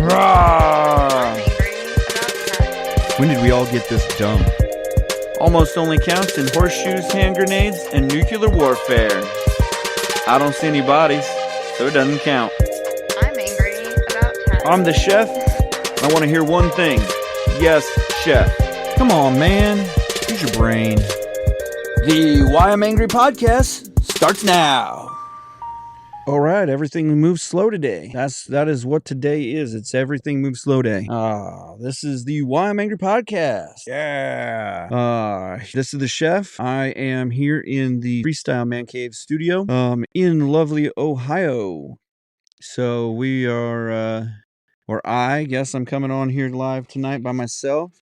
Rawr! I'm angry about cats. When did we all get this dumb? Almost only counts in horseshoes, hand grenades, and nuclear warfare. I don't see any bodies, so it doesn't count. I'm angry about cats. I'm the chef. I want to hear one thing. Yes, chef. Come on, man. Use your brain. The Why I'm Angry podcast starts now. All right, everything moves slow today. That is what today is. It's everything moves slow day. This is the Why I'm Angry podcast. Yeah. This is the chef. I am here in the Freestyle Man Cave studio, in lovely Ohio. So we are, or I guess I'm coming on here live tonight by myself.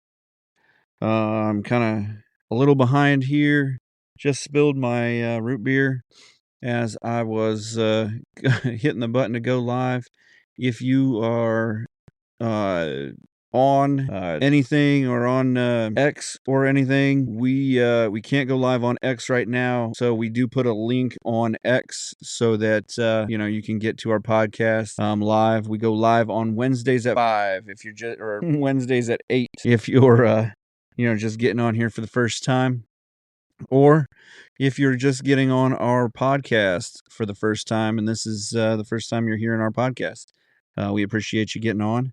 I'm kind of a little behind here. Just spilled my root beer as I was hitting the button to go live. If you are on anything or on X or anything, we can't go live on X right now, so we do put a link on X so that you can get to our podcast live. We go live on Wednesdays at 5 if you're just, or Wednesdays at 8 if you're just getting on here for the first time. Or if you're just getting on our podcast for the first time, and this is the first time you're hearing our podcast, we appreciate you getting on.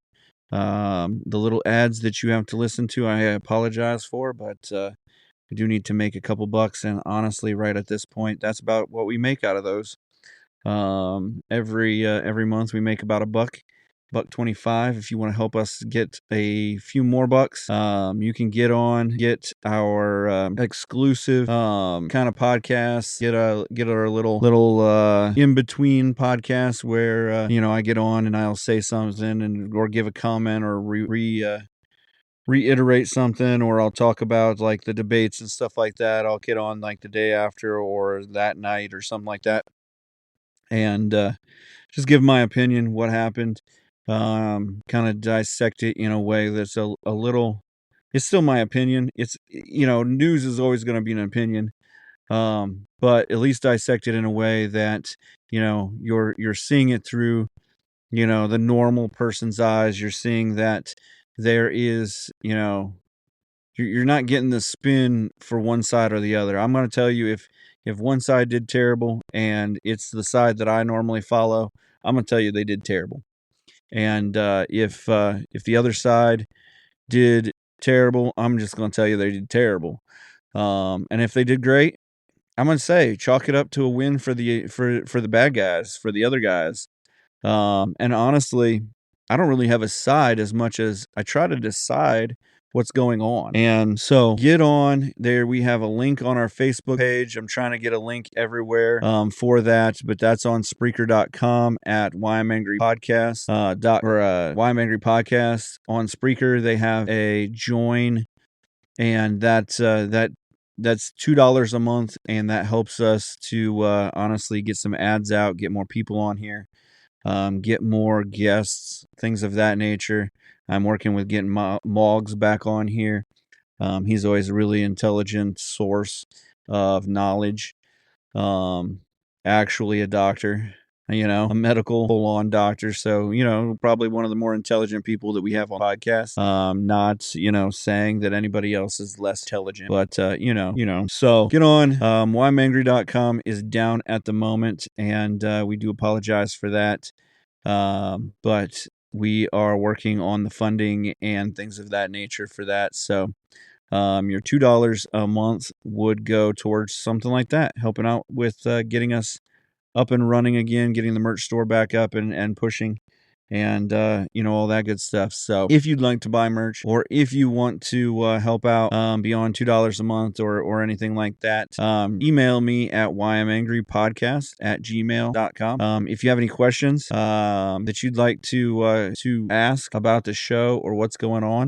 The little ads that you have to listen to, I apologize for, but we do need to make a couple bucks, and honestly, right at this point, that's about what we make out of those. Every month we make about $1.25. If you want to help us get a few more bucks, you can get our exclusive kind of podcast, get our little in between podcast where I get on and I'll say something or give a comment or reiterate something, or I'll talk about like the debates and stuff like that. I'll get on like the day after or that night or something like that, and just give my opinion what happened. Kind of dissect it in a way that's a little. It's still my opinion. It's news is always going to be an opinion, but at least dissect it in a way that you're seeing it through the normal person's eyes. You're seeing that there is you're not getting the spin for one side or the other. I'm going to tell you, if one side did terrible and it's the side that I normally follow, I'm going to tell you they did terrible. And if the other side did terrible, I'm just going to tell you they did terrible. And if they did great, I'm going to say chalk it up to a win for the bad guys, for the other guys. And honestly, I don't really have a side as much as I try to decide what's going on. And so get on there. We have a link on our Facebook page. I'm trying to get a link everywhere for that, but that's on Spreaker.com at Why I'm Angry Podcast Why I'm Angry Podcast. On Spreaker, they have a join, and that's $2 a month, and that helps us to honestly get some ads out, get more people on here. Get more guests, things of that nature. I'm working with getting Moggs back on here. He's always a really intelligent source of knowledge. Actually a doctor, a medical full-on doctor. So, probably one of the more intelligent people that we have on the podcast. Not, saying that anybody else is less intelligent, but, so get on. Whyimangry.com is down at the moment, and we do apologize for that. But we are working on the funding and things of that nature for that. So, your $2 a month would go towards something like that, helping out with getting us up and running again, getting the merch store back up and pushing, and all that good stuff. So if you'd like to buy merch, or if you want to help out beyond $2 a month or anything like that, email me at whyimangrypodcast@gmail.com. If you have any questions that you'd like to ask about the show or what's going on,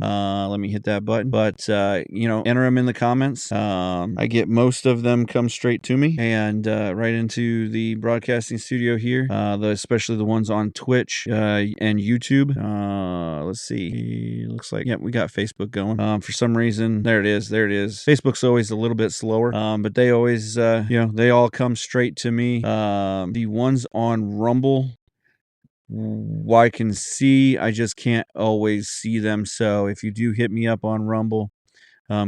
let me hit that button. But enter them in the comments. I get most of them come straight to me and right into the broadcasting studio here, especially the ones on Twitch and YouTube. Let's see. Looks like, we got Facebook going. For some reason, there it is. Facebook's always a little bit slower, but they always, they all come straight to me. The ones on Rumble, I can see, I just can't always see them. So if you do hit me up on Rumble,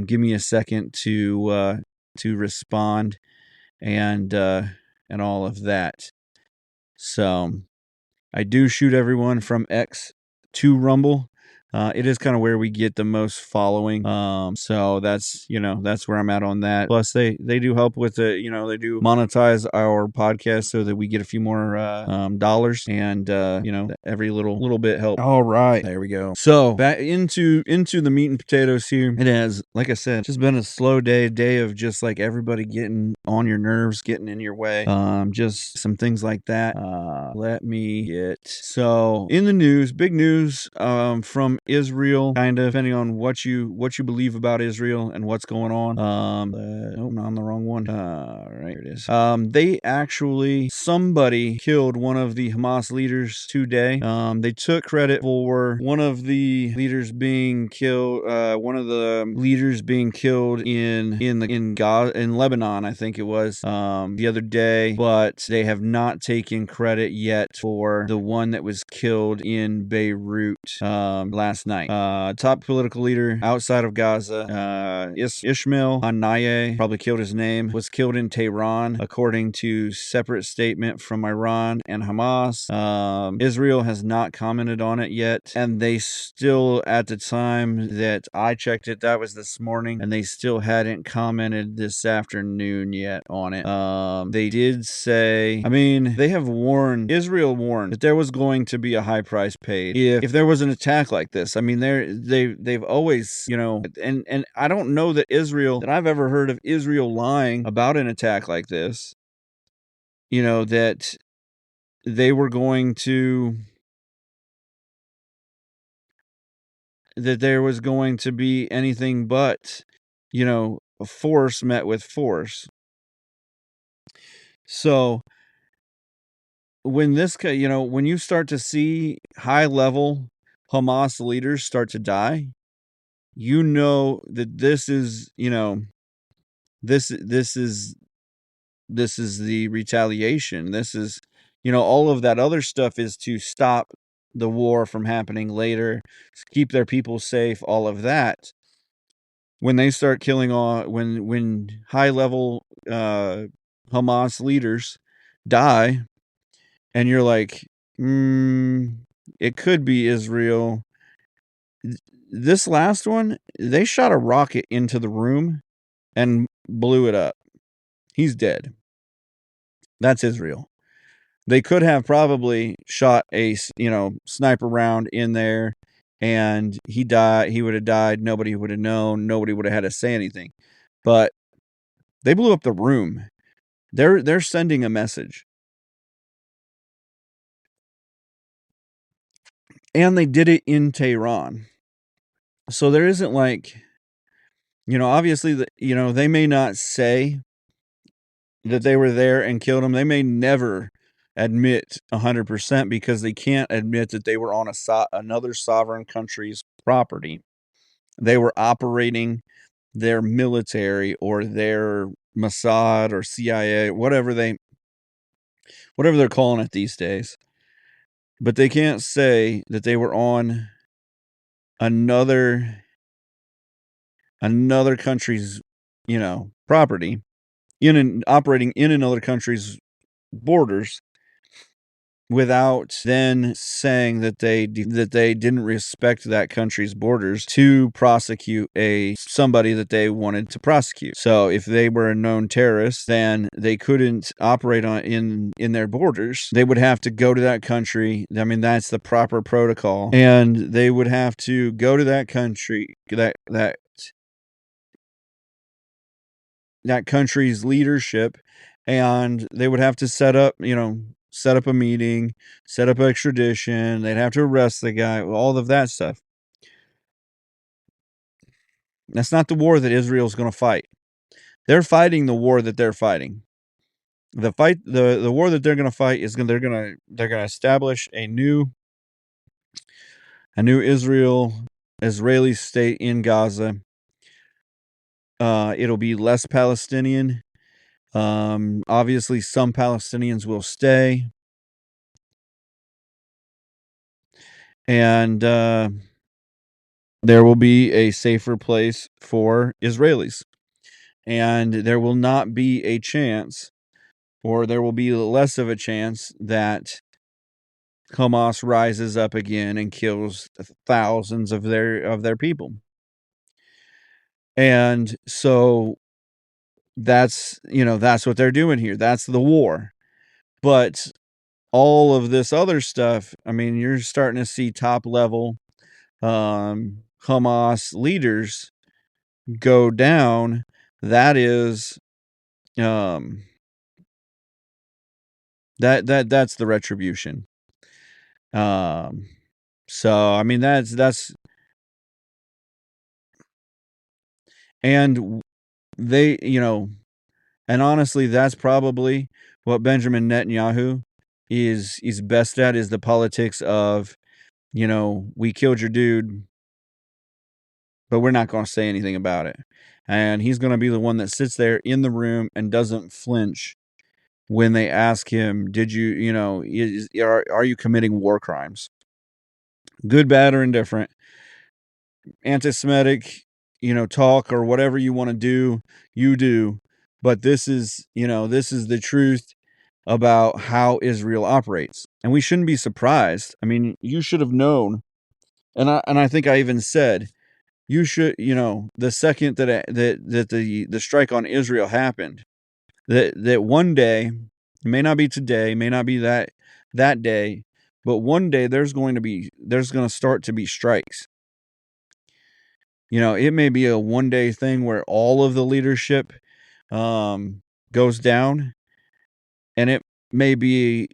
give me a second to respond and all of that. So I do shoot everyone from X to Rumble. It is kind of where we get the most following. So that's, that's where I'm at on that. Plus they do help with it. They do monetize our podcast so that we get a few more, dollars, and, every little bit helps. All right. There we go. So back into the meat and potatoes here. It has, like I said, just been a slow day of just like everybody getting on your nerves, getting in your way. Just some things like that. Let me get, so in the news, big news, from Israel, kind of depending on what you believe about Israel and what's going on. Oh, no, I'm the wrong one. Right, here it is. Somebody killed one of the Hamas leaders today. They took credit for one of the leaders being killed. One of the leaders being killed in Gaza, in Lebanon, I think it was, the other day, but they have not taken credit yet for the one that was killed in Beirut, last night. Top political leader outside of Gaza, Ishmael Haniyeh, probably killed his name, was killed in Tehran, according to separate statement from Iran and Hamas. Israel has not commented on it yet, and they still, at the time that I checked it, that was this morning, and they still hadn't commented this afternoon yet on it. They did say, I mean, Israel warned that there was going to be a high price paid if there was an attack like this. I mean, they've always, and I don't know that I've ever heard of Israel lying about an attack like this. That they were going to, that there was going to be anything but, force met with force. So when when you start to see high level Hamas leaders start to die, that this is, this is the retaliation. This is, all of that other stuff is to stop the war from happening later, keep their people safe, all of that. When they start killing when high level Hamas leaders die, and you're like, it could be Israel. This last one, they shot a rocket into the room and blew it up. He's dead. That's Israel. They could have probably shot a, sniper round in there, and he died. He would have died. Nobody would have known. Nobody would have had to say anything. But they blew up the room. They're sending a message. And they did it in Tehran. So there isn't like, obviously, they may not say that they were there and killed him. They may never admit 100% because they can't admit that they were on another sovereign country's property. They were operating their military or their Mossad or CIA, whatever they're calling it these days. But they can't say that they were on another country's, property, operating in another country's borders, without then saying that they didn't respect that country's borders to prosecute somebody that they wanted to prosecute. So if they were a known terrorist, then they couldn't operate in their borders. They would have to go to that country. I mean, that's the proper protocol, and they would have to go to that country, that country's leadership, and they would have to set up a meeting, set up extradition. They'd have to arrest the guy, all of that stuff. That's not the war that Israel's going to fight. They're fighting the war that they're fighting. The war that they're going to fight is they're going to establish a new Israeli state in Gaza. It'll be less Palestinian. Obviously some Palestinians will stay. and there will be a safer place for Israelis. And there will not be a chance, or there will be less of a chance, that Hamas rises up again and kills thousands of their people. And so that's what they're doing here. That's the war. But all of this other stuff, I mean, you're starting to see top level Hamas leaders go down. That is um that's the retribution. Um so I mean that's and they, and honestly that's probably what Benjamin Netanyahu is best at, is the politics of, we killed your dude, but we're not going to say anything about it. And he's going to be the one that sits there in the room and doesn't flinch when they ask him, "Did you, are you committing war crimes? Good, bad, or indifferent, anti-Semitic, talk or whatever you want to do, you do. But this is the truth about how Israel operates, and we shouldn't be surprised. I mean, you should have known, and I think I even said you should, the second that the strike on Israel happened, that one day, it may not be today, may not be that day, but one day there's going to start to be strikes. It may be a one day thing where all of the leadership goes down, and it may be,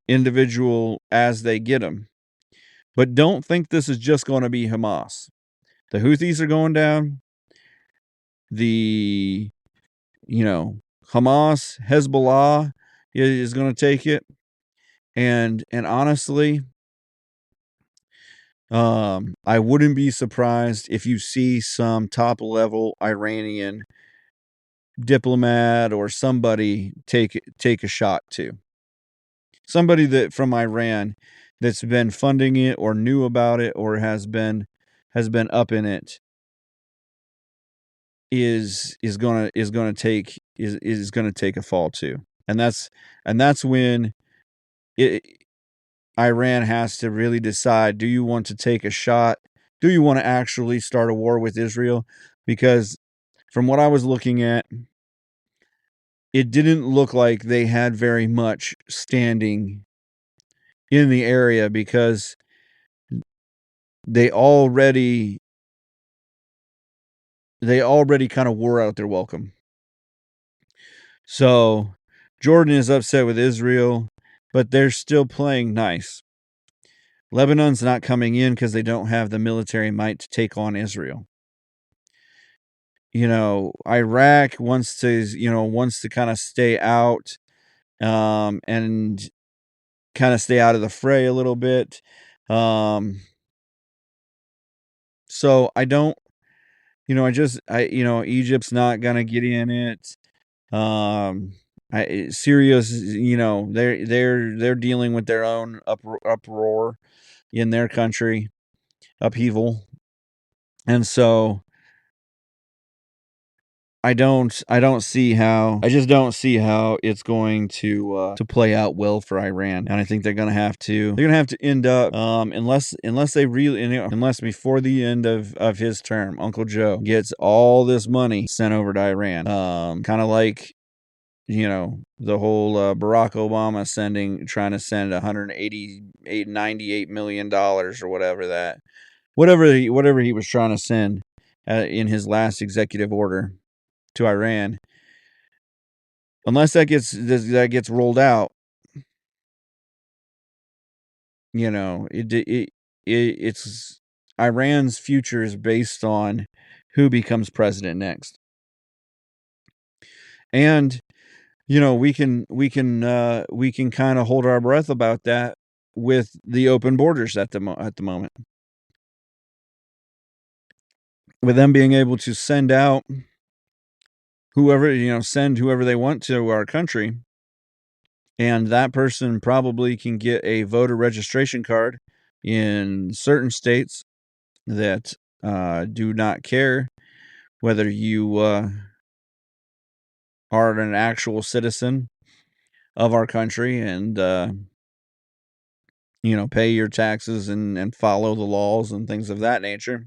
individual as they get them. But don't think this is just going to be Hamas. The Houthis are going down. The, Hamas, Hezbollah is going to take it. And honestly, I wouldn't be surprised if you see some top level Iranian diplomat or somebody take a shot too. Somebody that from Iran that's been funding it or knew about it or has been up in it is gonna take a fall too. And that's when it Iran has to really decide, do you want to take a shot? Do you want to actually start a war with Israel? Because from what I was looking at, it didn't look like they had very much standing in the area, because they already kind of wore out their welcome. So Jordan is upset with Israel, but they're still playing nice. Lebanon's not coming in because they don't have the military might to take on Israel. Iraq wants to kind of stay out, and kind of stay out of the fray a little bit. So I don't, Egypt's not gonna get in it. Syria's, they're dealing with their own uproar in their country, upheaval, and so I just don't see how it's going to play out well for Iran. And I think they're gonna have to end up, unless they really, unless before the end of his term, Uncle Joe gets all this money sent over to Iran, kind of like, the whole Barack Obama trying to send 98 million dollars or whatever he was trying to send in his last executive order to Iran. Unless that gets rolled out, it's Iran's future is based on who becomes president next. And we can kind of hold our breath about that with the open borders at the moment, with them being able to send whoever they want to our country, and that person probably can get a voter registration card in certain states that do not care whether you are an actual citizen of our country and pay your taxes and follow the laws and things of that nature.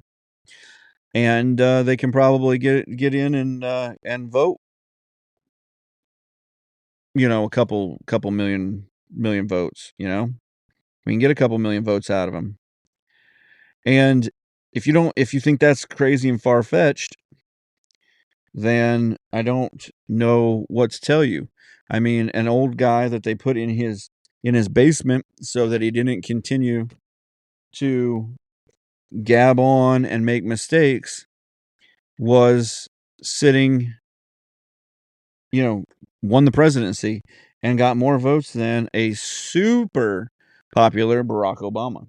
And they can probably get in and vote. A couple million votes. We can get a couple million votes out of them. And if you think that's crazy and far fetched, then I don't know what to tell you. I mean, an old guy that they put in his basement so that he didn't continue to gab on and make mistakes was sitting, won the presidency and got more votes than a super popular Barack Obama.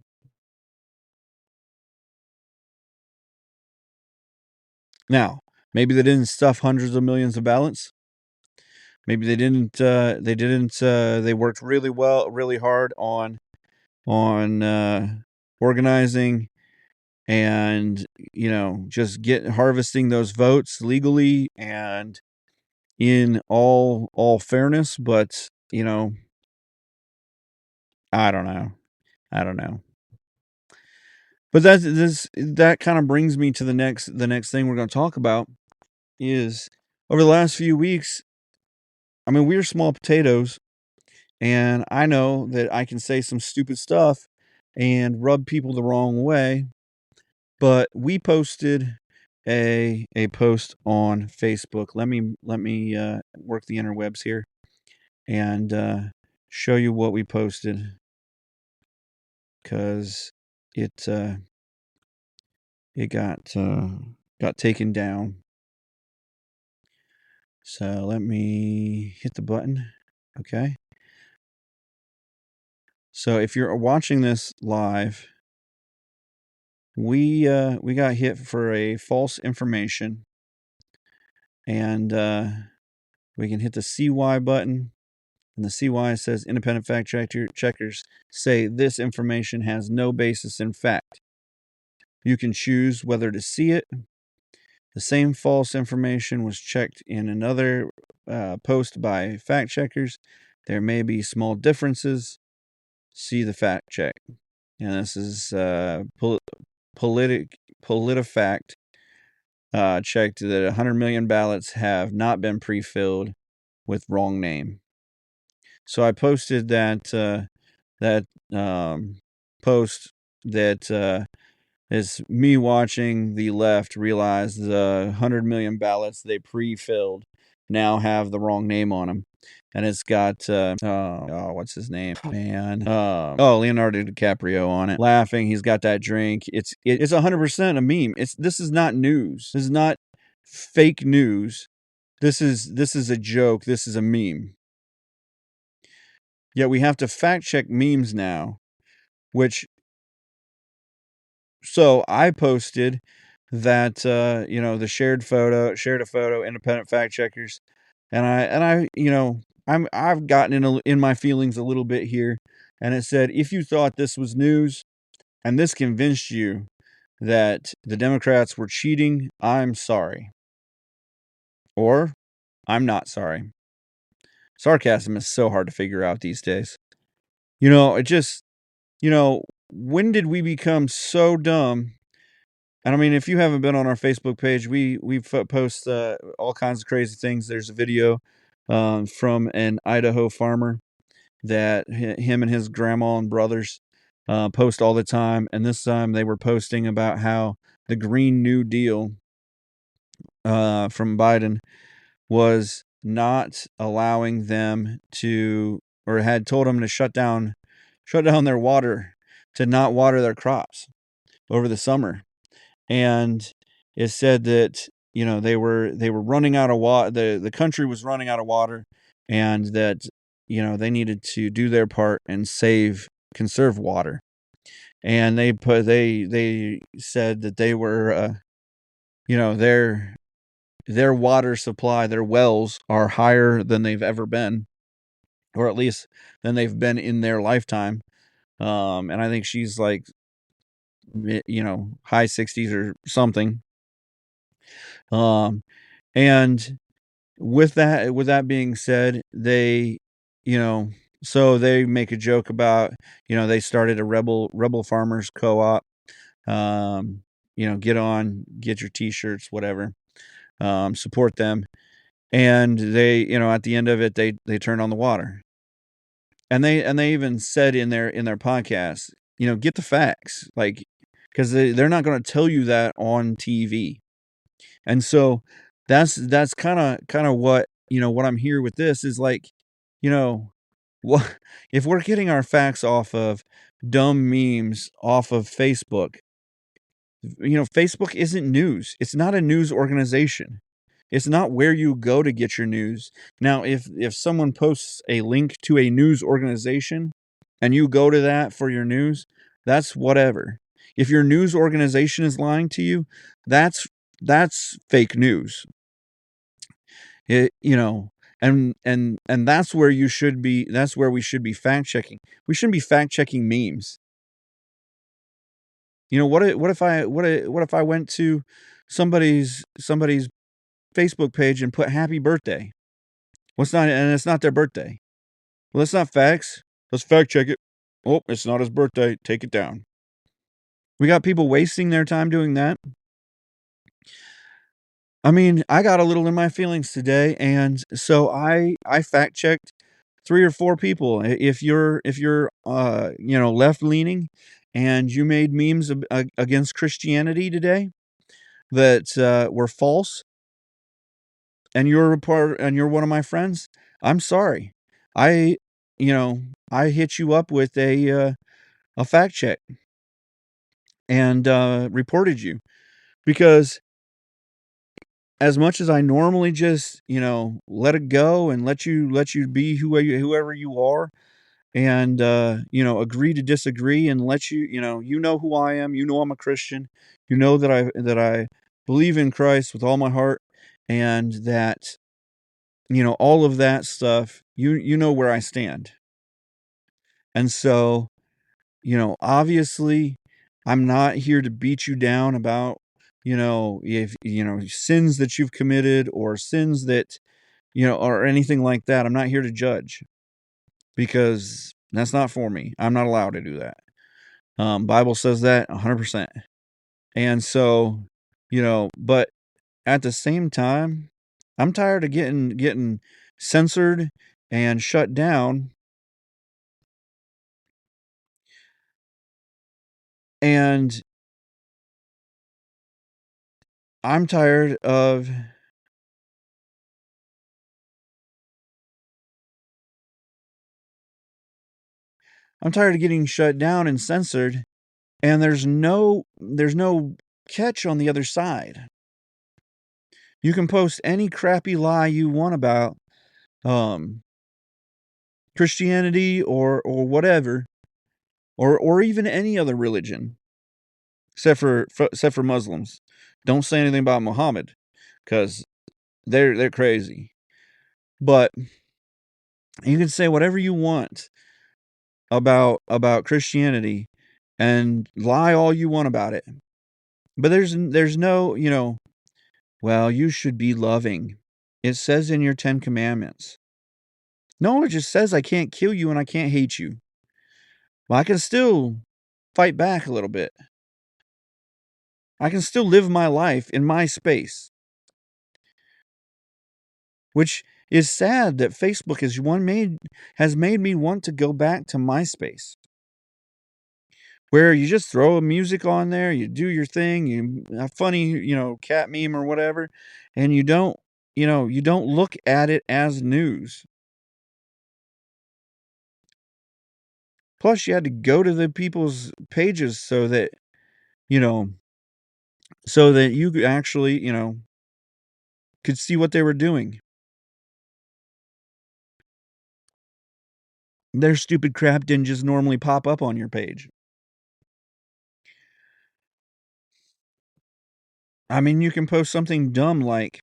Now, maybe they didn't stuff hundreds of millions of ballots. Maybe they didn't. They worked really hard on organizing and just harvesting those votes legally and in all fairness. But I don't know. I don't know. But that kind of brings me to the next thing we're going to talk about is over the last few weeks. I mean, we're small potatoes, and I know that I can say some stupid stuff and rub people the wrong way. But we posted a post on Facebook. Let me work the interwebs here and show you what we posted because it got taken down. So let me hit the button. Okay. So if you're watching this live, we got hit for a false information, and we can hit the CY button, and the CY says independent fact checkers say this information has no basis in fact. You can choose whether to see it. The same false information was checked in another post by fact checkers. There may be small differences. See the fact check. And this is PolitiFact checked that 100 million ballots have not been pre-filled with wrong name. So I posted that post that is me watching the left realize the 100 million ballots they pre-filled now have the wrong name on them. And it's got what's his name, man? Leonardo DiCaprio on it, laughing. He's got that drink. It's 100% a meme. This is not news. This is not fake news. This is a joke. This is a meme. Yet we have to fact check memes now, so I posted that the shared a photo, independent fact checkers, and I've gotten in my feelings a little bit here, and it said if you thought this was news and this convinced you that the Democrats were cheating, I'm sorry. Or I'm not sorry. Sarcasm is so hard to figure out these days. It just when did we become so dumb? And I mean, if you haven't been on our Facebook page, we post all kinds of crazy things. There's a video from an Idaho farmer that him and his grandma and brothers post all the time. And this time they were posting about how the Green New Deal from Biden was not allowing them to, or had told them to shut down their water, to not water their crops over the summer. And it said that they were running out of water. The country was running out of water, and that they needed to do their part and conserve water. And they said that they were their water supply, their wells are higher than they've ever been, or at least than they've been in their lifetime. And I think she's like high 60s or something. Um, and with that being said, you know, so they make a joke about, they started a rebel farmers co-op. Um, get your t-shirts, whatever. Support them. And they, at the end of it, they turn on the water. And they even said in their podcast, get the facts, like, because they're not going to tell you that on TV. And so that's kind of what I'm here with this is like, you know, what if we're getting our facts off of dumb memes off of Facebook. Facebook isn't news. It's not a news organization. It's not where you go to get your news. Now, if someone posts a link to a news organization and you go to that for your news, that's whatever. If your news organization is lying to you, that's that's fake news. And that's where we should be fact checking. We shouldn't be fact checking memes. What if I went to somebody's Facebook page and put happy birthday? It's not their birthday. Well, that's not facts. Let's fact check it. Oh, it's not his birthday. Take it down. We got people wasting their time doing that. I mean, I got a little in my feelings today, and so I fact checked 3 or 4 people. If you're left leaning and you made memes against Christianity today that were false, and you're one of my friends, I'm sorry. I you know I hit you up with a fact check and reported you because as much as I normally just let it go and let you be whoever you are, and agree to disagree, and let you know who I am. I'm a Christian. That I believe in Christ with all my heart, and that all of that stuff. You know where I stand. And so, obviously, I'm not here to beat you down about, if, sins that you've committed, or sins that, or anything like that. I'm not here to judge, because that's not for me. I'm not allowed to do that. Bible says that 100%. And so, but at the same time, I'm tired of getting censored and shut down. And I'm tired of I'm tired of getting shut down and censored, and there's no catch on the other side. You can post any crappy lie you want about um Christianity or whatever, or even any other religion, except for Muslims. Don't say anything about Muhammad, cuz they're crazy. But you can say whatever you want about Christianity and lie all you want about it. But there's no, well, you should be loving. It says in your 10 commandments. No, it just says I can't kill you and I can't hate you. Well, I can still fight back a little bit. I can still live my life in my space, which is sad that Facebook has made me want to go back to MySpace, where you just throw a music on there, you do your thing, you a funny, cat meme or whatever, and you don't look at it as news. Plus, you had to go to the people's pages you know, so that you could actually, could see what they were doing. Their stupid crap didn't just normally pop up on your page. I mean, you can post something dumb like,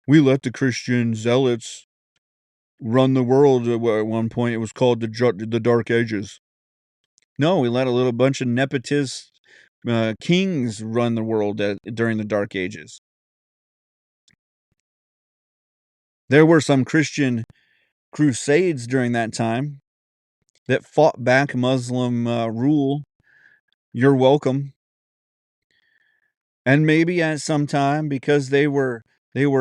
"We let the Christian zealots run the world at one point. It was called the Dark Ages." No, we let a little bunch of nepotist kings run the world during the Dark Ages. There were some Christian crusades during that time that fought back Muslim rule. You're welcome. And maybe at some time, because they were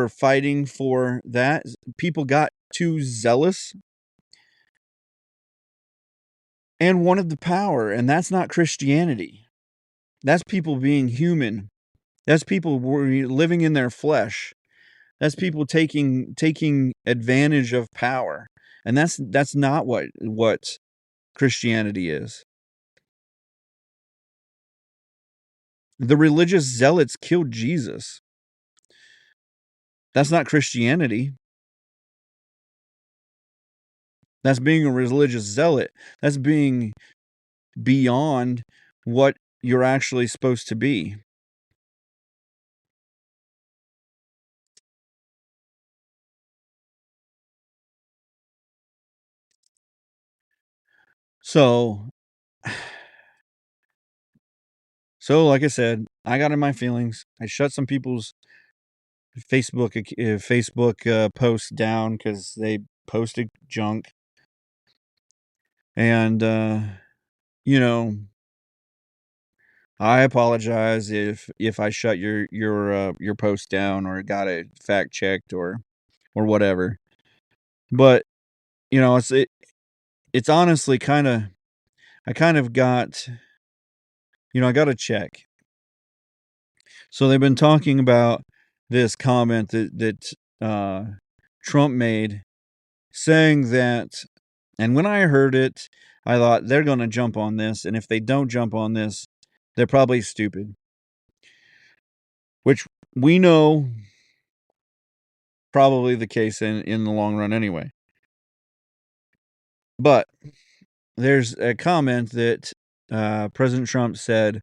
fighting for that, people got too zealous and wanted the power, and that's not Christianity. That's people being human. That's people living in their flesh. That's people taking advantage of power. And that's not what Christianity is. The religious zealots killed Jesus. That's not Christianity. That's being a religious zealot. That's being beyond what you're actually supposed to be. So so like I said, I got in my feelings. I shut some people's Facebook posts down because they posted junk, and you know, I apologize if I shut your post down or got it fact checked or whatever. But it's honestly kind of I kind of got I got to check. So they've been talking about this comment that Trump made, saying that, and when I heard it, I thought they're going to jump on this, and if they don't jump on this, they're probably stupid, which we know probably the case in the long run anyway. But there's a comment that President Trump said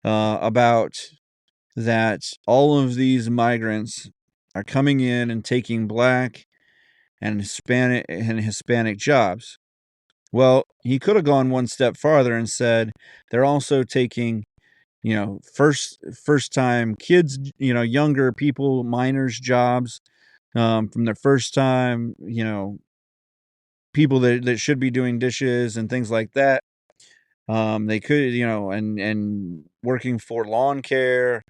about that all of these migrants are coming in and taking black and Hispanic jobs. Well, he could have gone one step farther and said they're also taking, first time kids, younger people, minors jobs from their first time, people that should be doing dishes and things like that. They could, and working for lawn care,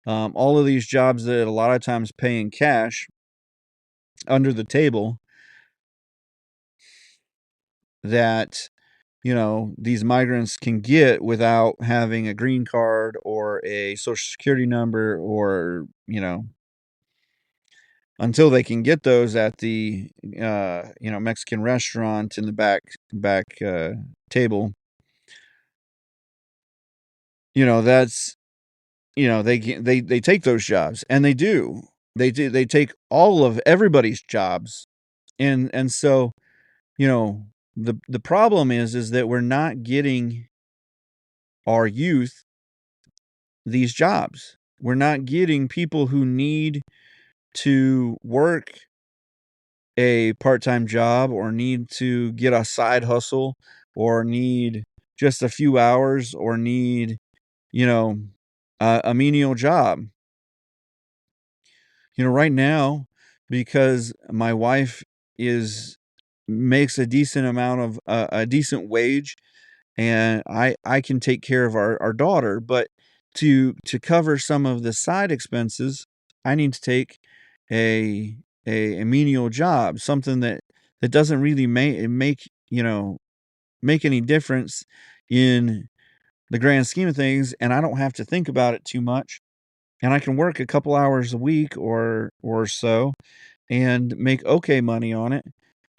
all of these jobs that a lot of times pay in cash under the table that these migrants can get without having a green card or a social security number or until they can get those at the Mexican restaurant in the back table. That's they take those jobs, and they do. They take all of everybody's jobs. And so, the problem is that we're not getting our youth these jobs. We're not getting people who need to work a part-time job or need to get a side hustle or need just a few hours or need, you know, a menial job. Right now, because my wife is makes a decent amount of a decent wage, and I can take care of our daughter, but to cover some of the side expenses, I need to take a a menial job, something that doesn't really make any difference in the grand scheme of things, and I don't have to think about it too much, and I can work a couple hours a week or so and make okay money on it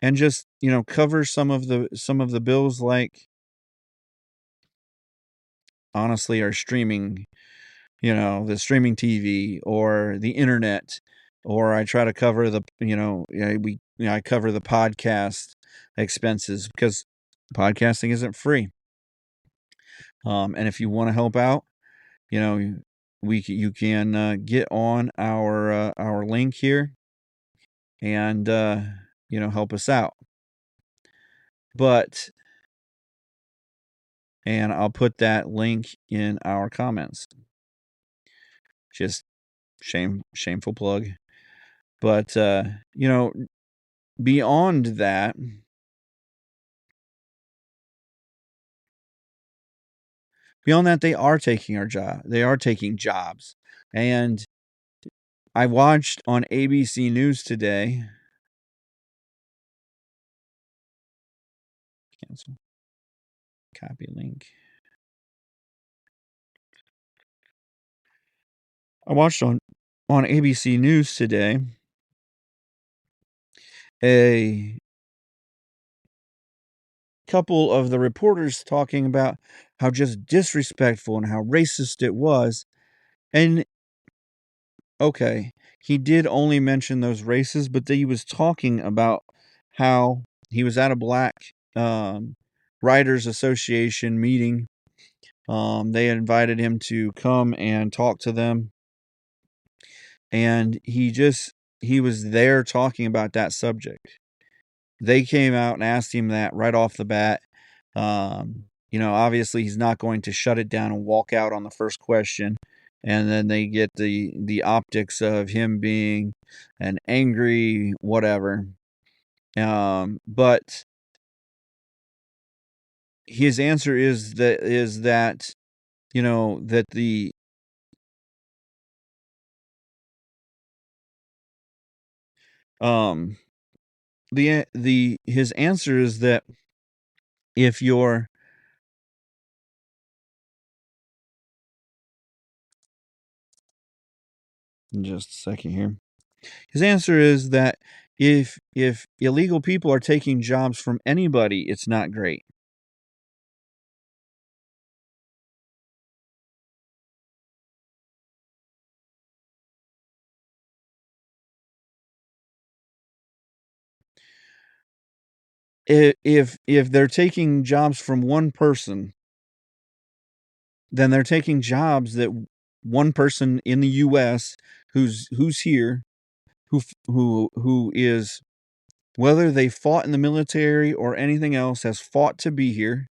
and just, cover some of the bills, like, honestly, are streaming, the streaming TV or the internet, or I try to cover I cover the podcast expenses because podcasting isn't free. And if you want to help out, you know, you can get on our link here and help us out. But and I'll put that link in our comments. Just shameful plug. But, you know, beyond that they are taking our job. They are taking jobs. And I watched on ABC News today. Cancel. Copy link. I watched on ABC News today a couple of the reporters talking about how just disrespectful and how racist it was. And okay, he did only mention those races, but he was talking about how he was at a black writers association meeting. They invited him to come and talk to them, and he was there talking about that subject. They came out and asked him that right off the bat. Obviously he's not going to shut it down and walk out on the first question. And then they get the optics of him being an angry whatever. But his answer is that that his answer is that if you're just a second here. His answer is that if illegal people are taking jobs from anybody, it's not great. If they're taking jobs from one person, then they're taking jobs that one person in the US who's here, who is, whether they fought in the military or anything else, has fought to be here.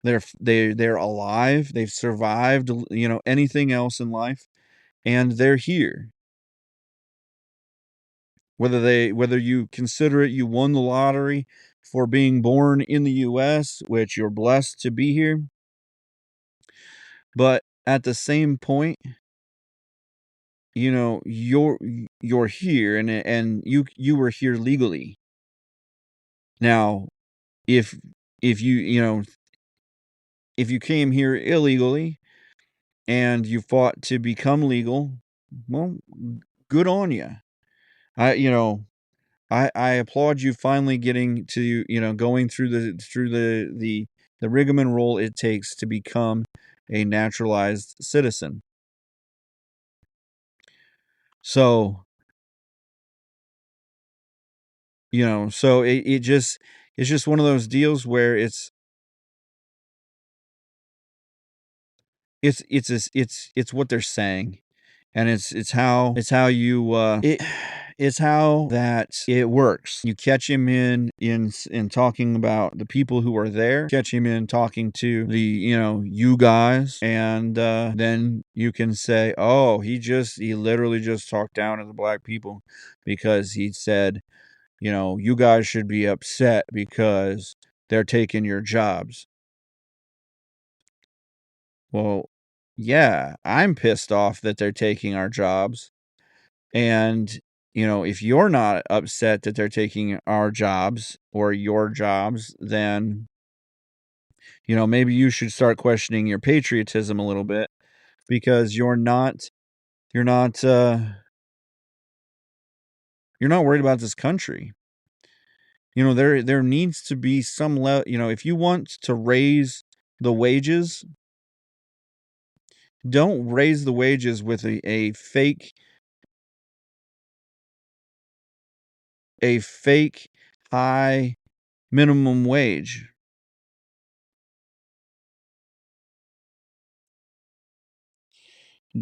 They're alive, they've survived, anything else in life, and they're here. Whether you consider it you won the lottery for being born in the US, which you're blessed to be here, but at the same point, you're here and you were here legally. Now, if if if you came here illegally and you fought to become legal, well, good on you. I you know I applaud you finally getting to, going through the rigmarole it takes to become a naturalized citizen. So, it's just one of those deals where it's what they're saying, and it's how you it's how that it works. You catch him in talking about the people who are there, catch him in talking to the, you guys, and then you can say, oh, he literally just talked down to the black people because he said, you guys should be upset because they're taking your jobs. Well, yeah, I'm pissed off that they're taking our jobs. And, if you're not upset that they're taking our jobs or your jobs, then, maybe you should start questioning your patriotism a little bit because you're not, uh, you're not worried about this country. There needs to be some if you want to raise the wages, don't raise the wages with a fake high minimum wage.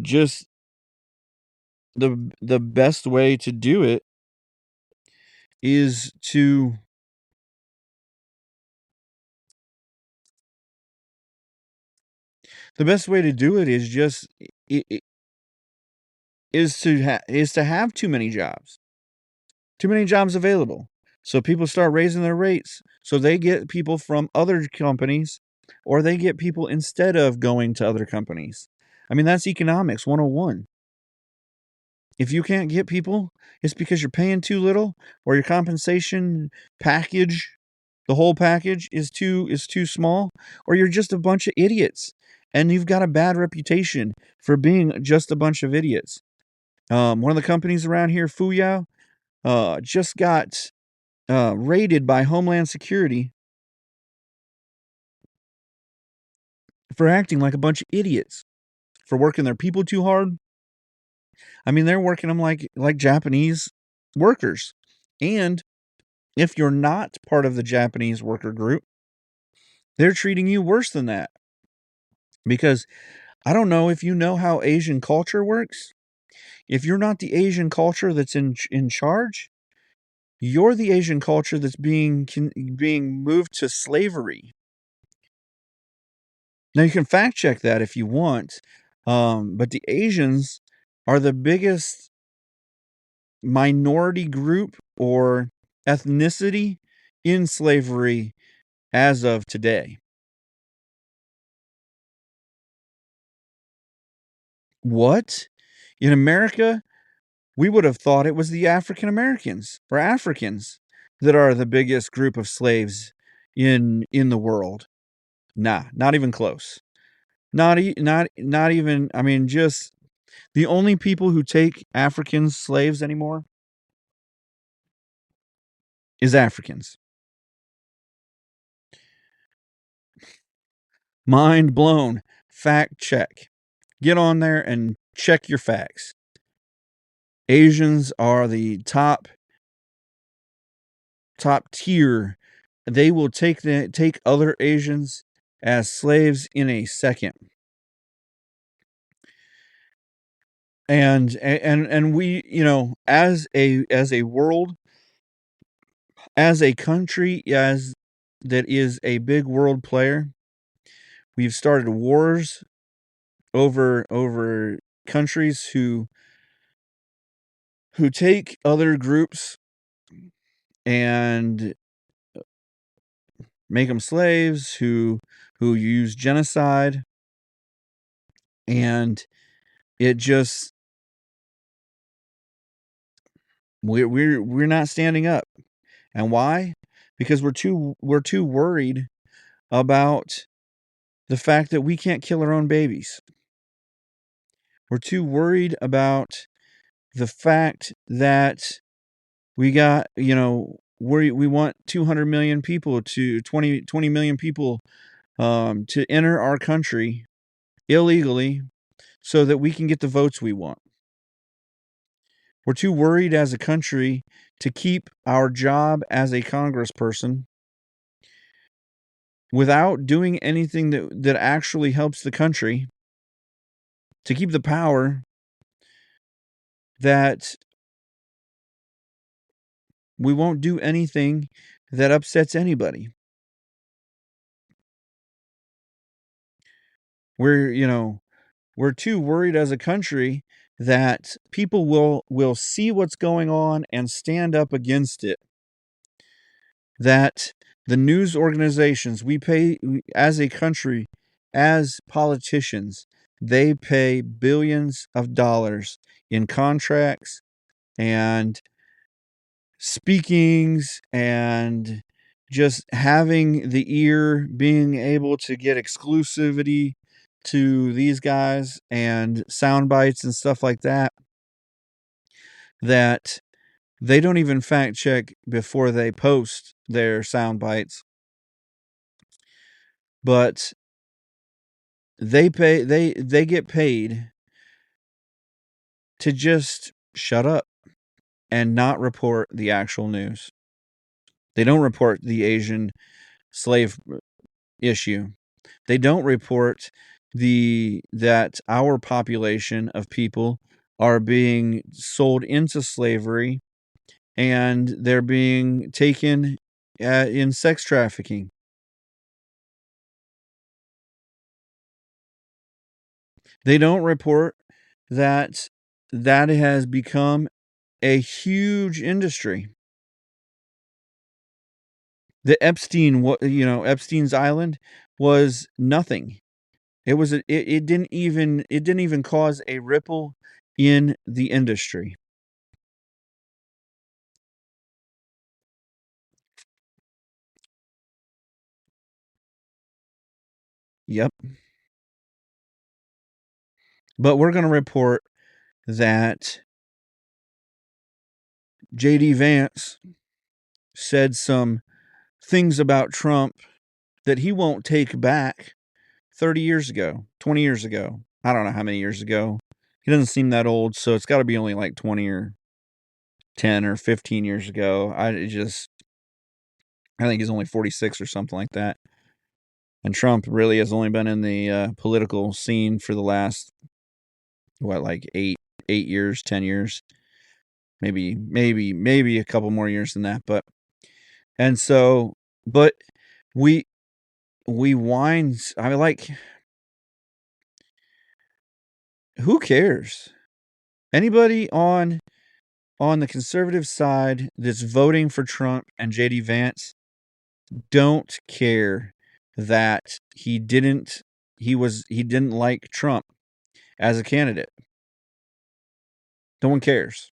Just the best way to do it is to The best way to do it is just I is to have too many jobs. Too many jobs available. So people start raising their rates. So they get people from other companies or they get people instead of going to other companies. I mean, that's economics 101. If you can't get people, it's because you're paying too little or your compensation package, the whole package is too small, or you're just a bunch of idiots and you've got a bad reputation for being just a bunch of idiots. One of the companies around here, Fuyao, just got raided by Homeland Security for acting like a bunch of idiots, for working their people too hard. I mean, they're working them like Japanese workers. And if you're not part of the Japanese worker group, they're treating you worse than that. Because I don't know if you know how Asian culture works. If you're not the Asian culture that's in charge, you're the Asian culture that's being moved to slavery. Now you can fact check that if you want, but the Asians are the biggest minority group or ethnicity in slavery as of today. What? In America, we would have thought it was the African Americans or Africans that are the biggest group of slaves in the world. Nah, not even close. Not even. I mean, just the only people who take Africans slaves anymore is Africans. Mind blown. Fact check. Get on there and check your facts. Asians are the top tier. They will take other Asians as slaves in a second. And we, as a world, as a country, as that is a big world player, we've started wars over countries who take other groups and make them slaves, who use genocide, and it just we're not standing up. And why? Because we're too worried about the fact that we can't kill our own babies. We're too worried about the fact that we want 200 million people to 20 million people to enter our country illegally so that we can get the votes we want. We're too worried as a country to keep our job as a congressperson without doing anything that actually helps the country, to keep the power, that we won't do anything that upsets anybody. We're too worried as a country that people will see what's going on and stand up against it. That the news organizations as a country, as politicians, they pay billions of dollars in contracts and speakings and just having the ear, being able to get exclusivity to these guys and sound bites and stuff like that, that they don't even fact check before they post their sound bites, but they get paid to just shut up and not report the actual news. They don't report the Asian slave issue. They don't report that our population of people are being sold into slavery and they're being taken in sex trafficking. They don't report that that has become a huge industry. The Epstein's Island was nothing. It didn't even cause a ripple in the industry. Yep. But we're going to report that JD Vance said some things about Trump that he won't take back 30 years ago, 20 years ago. I don't know how many years ago. He doesn't seem that old, so it's got to be only like 20 or 10 or 15 years ago. I think he's only 46 or something like that. And Trump really has only been in the political scene for the last, like 8 years, 10 years, maybe a couple more years than that. And so, but we whine. I mean, like, who cares? Anybody on the conservative side that's voting for Trump and JD Vance don't care that he didn't like Trump as a candidate. No one cares.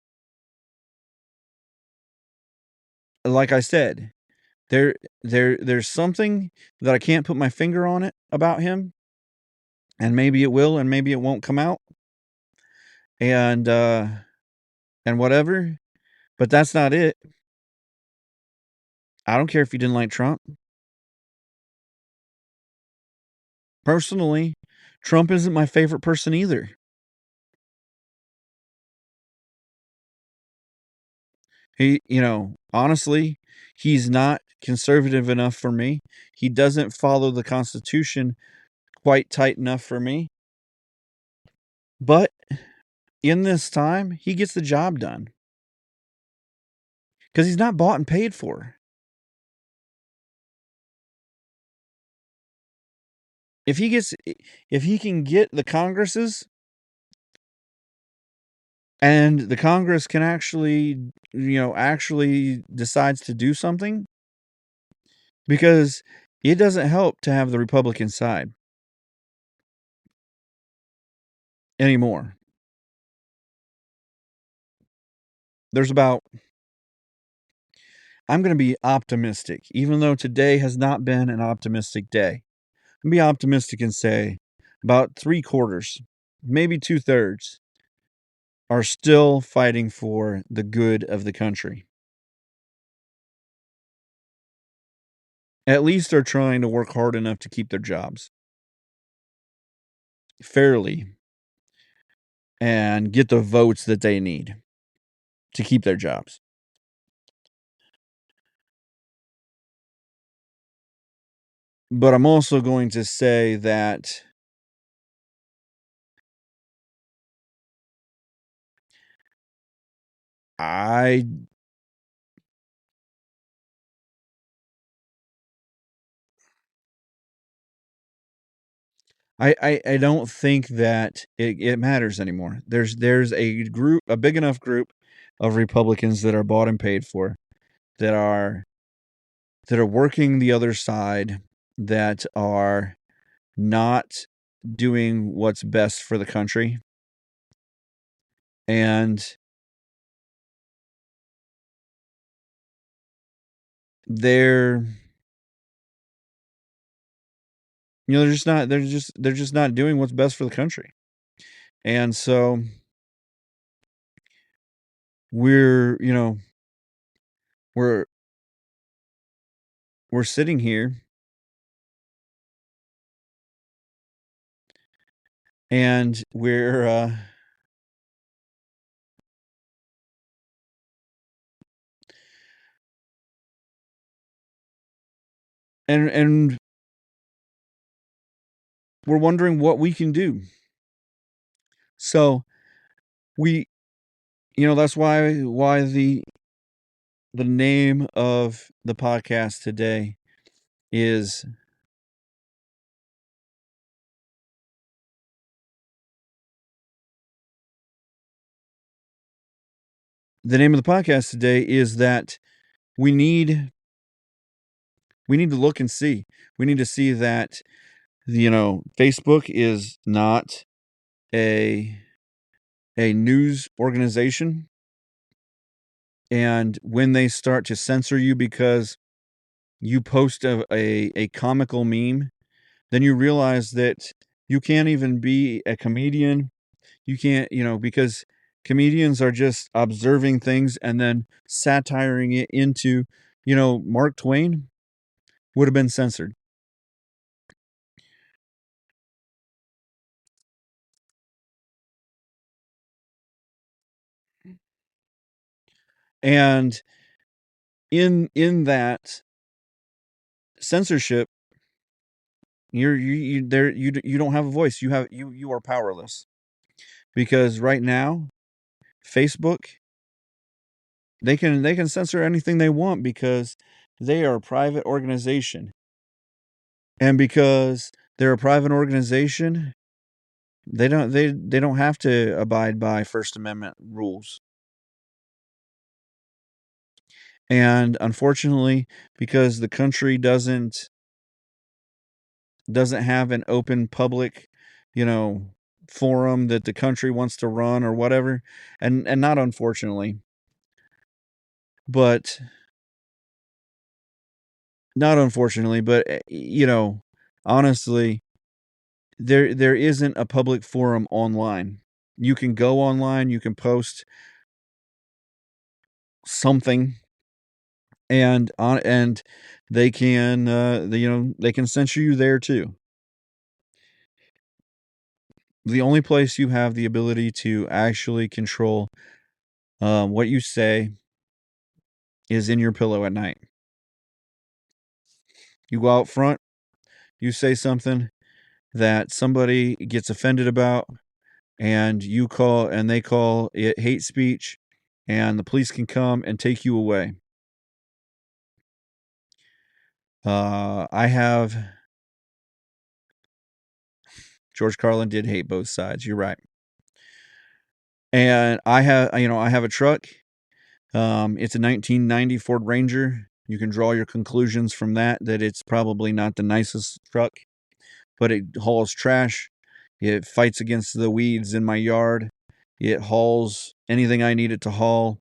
Like I said, there's something that I can't put my finger on it about him, and maybe it will and maybe it won't come out. And whatever, but that's not it. I don't care if you didn't like Trump. Personally, Trump isn't my favorite person either. Honestly, he's not conservative enough for me. He doesn't follow the Constitution quite tight enough for me. But in this time, he gets the job done. Because he's not bought and paid for. If he can get the Congresses, and the Congress can actually decides to do something, because it doesn't help to have the Republican side anymore. I'm going to be optimistic, even though today has not been an optimistic day. I'm going to be optimistic and say about 3/4, maybe 2/3, are still fighting for the good of the country. At least they're trying to work hard enough to keep their jobs fairly and get the votes that they need to keep their jobs. But I'm also going to say that I I don't think that it matters anymore. There's a big enough group of Republicans that are bought and paid for, that are working the other side, that are not doing what's best for the country. And they're they're just not doing what's best for the country. And so we're, we're sitting here, and and we're wondering what we can do. So we, that's why the name of the podcast today is the name of the podcast today is that we need we need to look and see. We need to see that Facebook is not a news organization, and when they start to censor you because you post a comical meme, then you realize that you can't even be a comedian. You can't, because comedians are just observing things and then satiring it into, Mark Twain would have been censored. And in that censorship, you don't have a voice. You are powerless because right now Facebook, they can censor anything they want because they are a private organization. And because they're a private organization, they don't have to abide by First Amendment rules. And unfortunately, because the country doesn't have an open public, you know, forum that the country wants to run or whatever, and not unfortunately, but not unfortunately, but honestly, there isn't a public forum online. You can go online, you can post something, and they can they can censor you there too. The only place you have the ability to actually control what you say is in your pillow at night. You go out front, you say something that somebody gets offended about, and they call it hate speech, and the police can come and take you away. I have George Carlin did hate both sides. You're right. And I have a truck. It's a 1990 Ford Ranger. You can draw your conclusions from that it's probably not the nicest truck, but it hauls trash. It fights against the weeds in my yard. It hauls anything I need it to haul.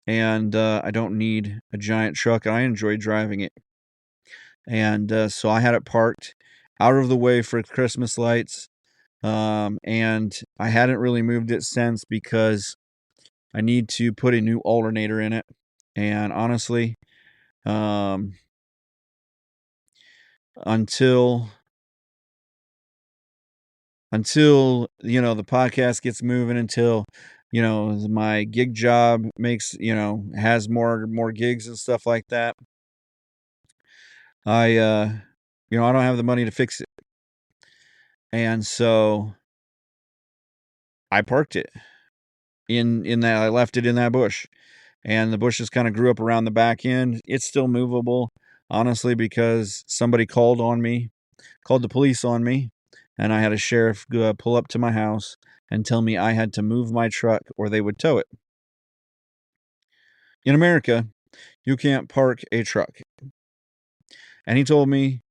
And I don't need a giant truck. And I enjoy driving it. And so I had it parked out of the way for Christmas lights. And I hadn't really moved it since because I need to put a new alternator in it. And honestly, um, until the podcast gets moving, until my gig job makes has more gigs and stuff like that, I don't have the money to fix it. And so I parked it in that I left it in that bush. And the bushes kind of grew up around the back end. It's still movable, honestly, because somebody called the police on me, and I had a sheriff pull up to my house and tell me I had to move my truck or they would tow it. In America, you can't park a truck. And he told me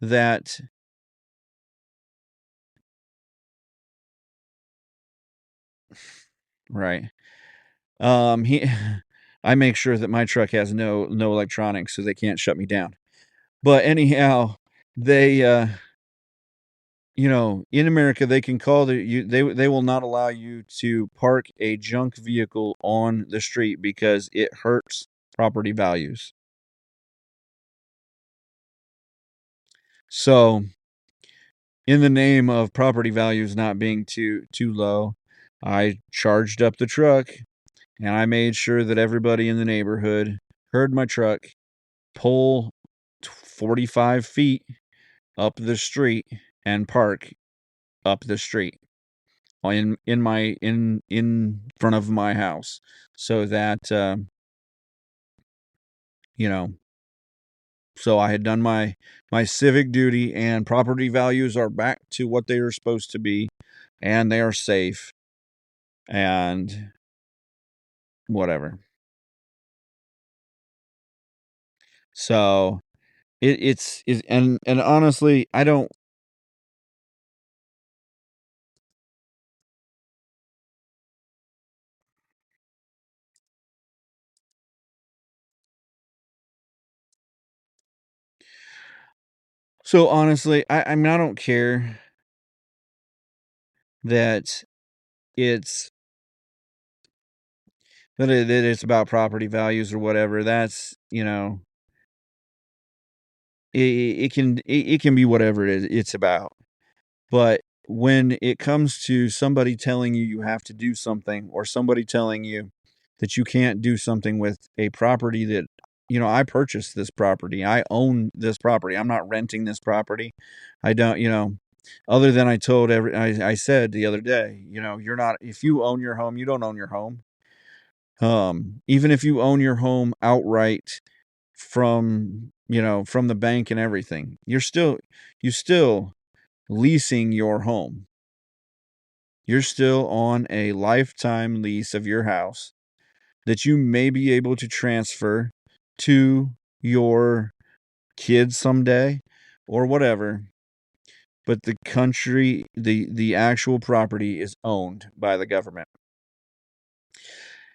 that right. He I make sure that my truck has no electronics so they can't shut me down. But anyhow, they in America, they can call they will not allow you to park a junk vehicle on the street because it hurts property values. So, in the name of property values not being too low, I charged up the truck and I made sure that everybody in the neighborhood heard my truck pull 45 feet up the street and park up the street in front of my house, so that you know so I had done my civic duty, and property values are back to what they are supposed to be, and they are safe. And whatever. So and honestly, I don't. So honestly, I mean, I don't care that it's that it's about property values or whatever. That's, it can be whatever it's about. But when it comes to somebody telling you you have to do something, or somebody telling you that you can't do something with a property that, I purchased this property. I own this property. I'm not renting this property. I don't, other than I said the other day, you're not, if you own your home, you don't own your home. Even if you own your home outright from the bank and everything, you still leasing your home. You're still on a lifetime lease of your house that you may be able to transfer to your kids someday or whatever, but the actual property is owned by the government.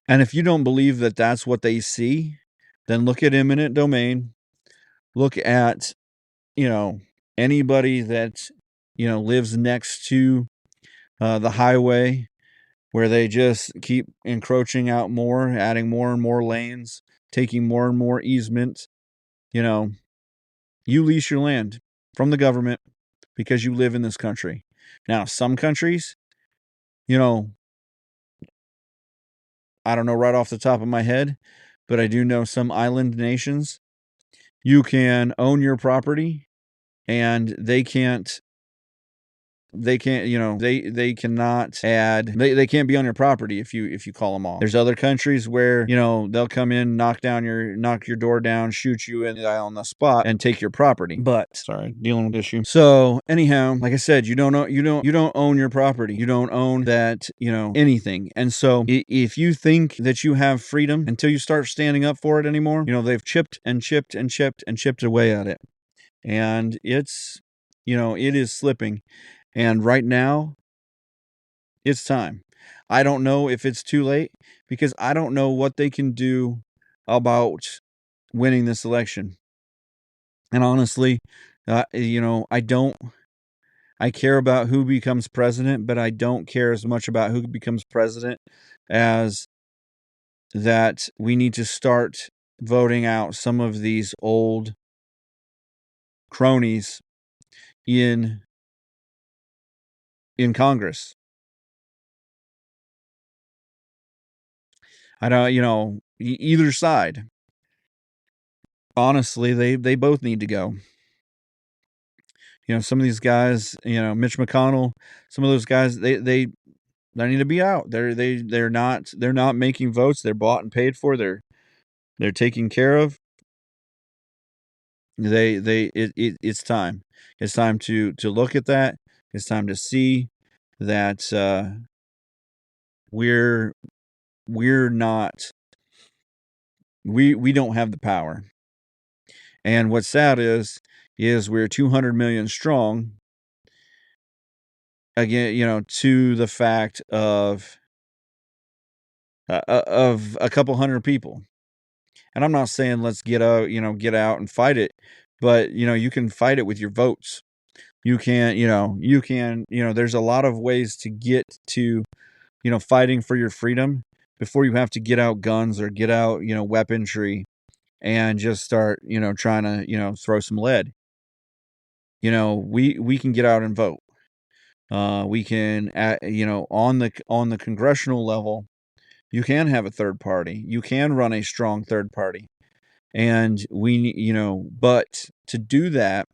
And if you don't believe that that's what they see, then look at eminent domain. Look at, you know, anybody that, lives next to the highway, where they just keep encroaching out more, adding more and more lanes, taking more and more easements. You know, you lease your land from the government because you live in this country. Now, some countries, you know, I don't know right off the top of my head, but I do know some island nations, you can own your property and they can't, they cannot they can't be on your property if you call them off. There's other countries where, they'll come in, knock your door down, shoot you on the spot and take your property. But sorry, dealing with issue. So anyhow, like I said, you don't own your property. You don't own that, anything. And so if you think that you have freedom until you start standing up for it anymore, they've chipped and chipped and chipped and chipped away at it. And it is slipping. And right now, it's time. I don't know if it's too late because I don't know what they can do about winning this election. And honestly, I care about who becomes president, but I don't care as much about who becomes president as that we need to start voting out some of these old cronies in Congress. I don't, either side. Honestly, they both need to go. Some of these guys, Mitch McConnell, some of those guys, they need to be out. They're not making votes. They're bought and paid for. They're taken care of. It's time. It's time to look at that. It's time to see that we're not we don't have the power. And what's sad is we're 200 million strong. Again, to the fact of a couple hundred people. And I'm not saying let's get out and fight it, but you can fight it with your votes. There's a lot of ways to get to, fighting for your freedom before you have to get out guns or get out, weaponry and just start, trying to, throw some lead. We can get out and vote. We can, on the congressional level, you can have a third party. You can run a strong third party. And but to do that,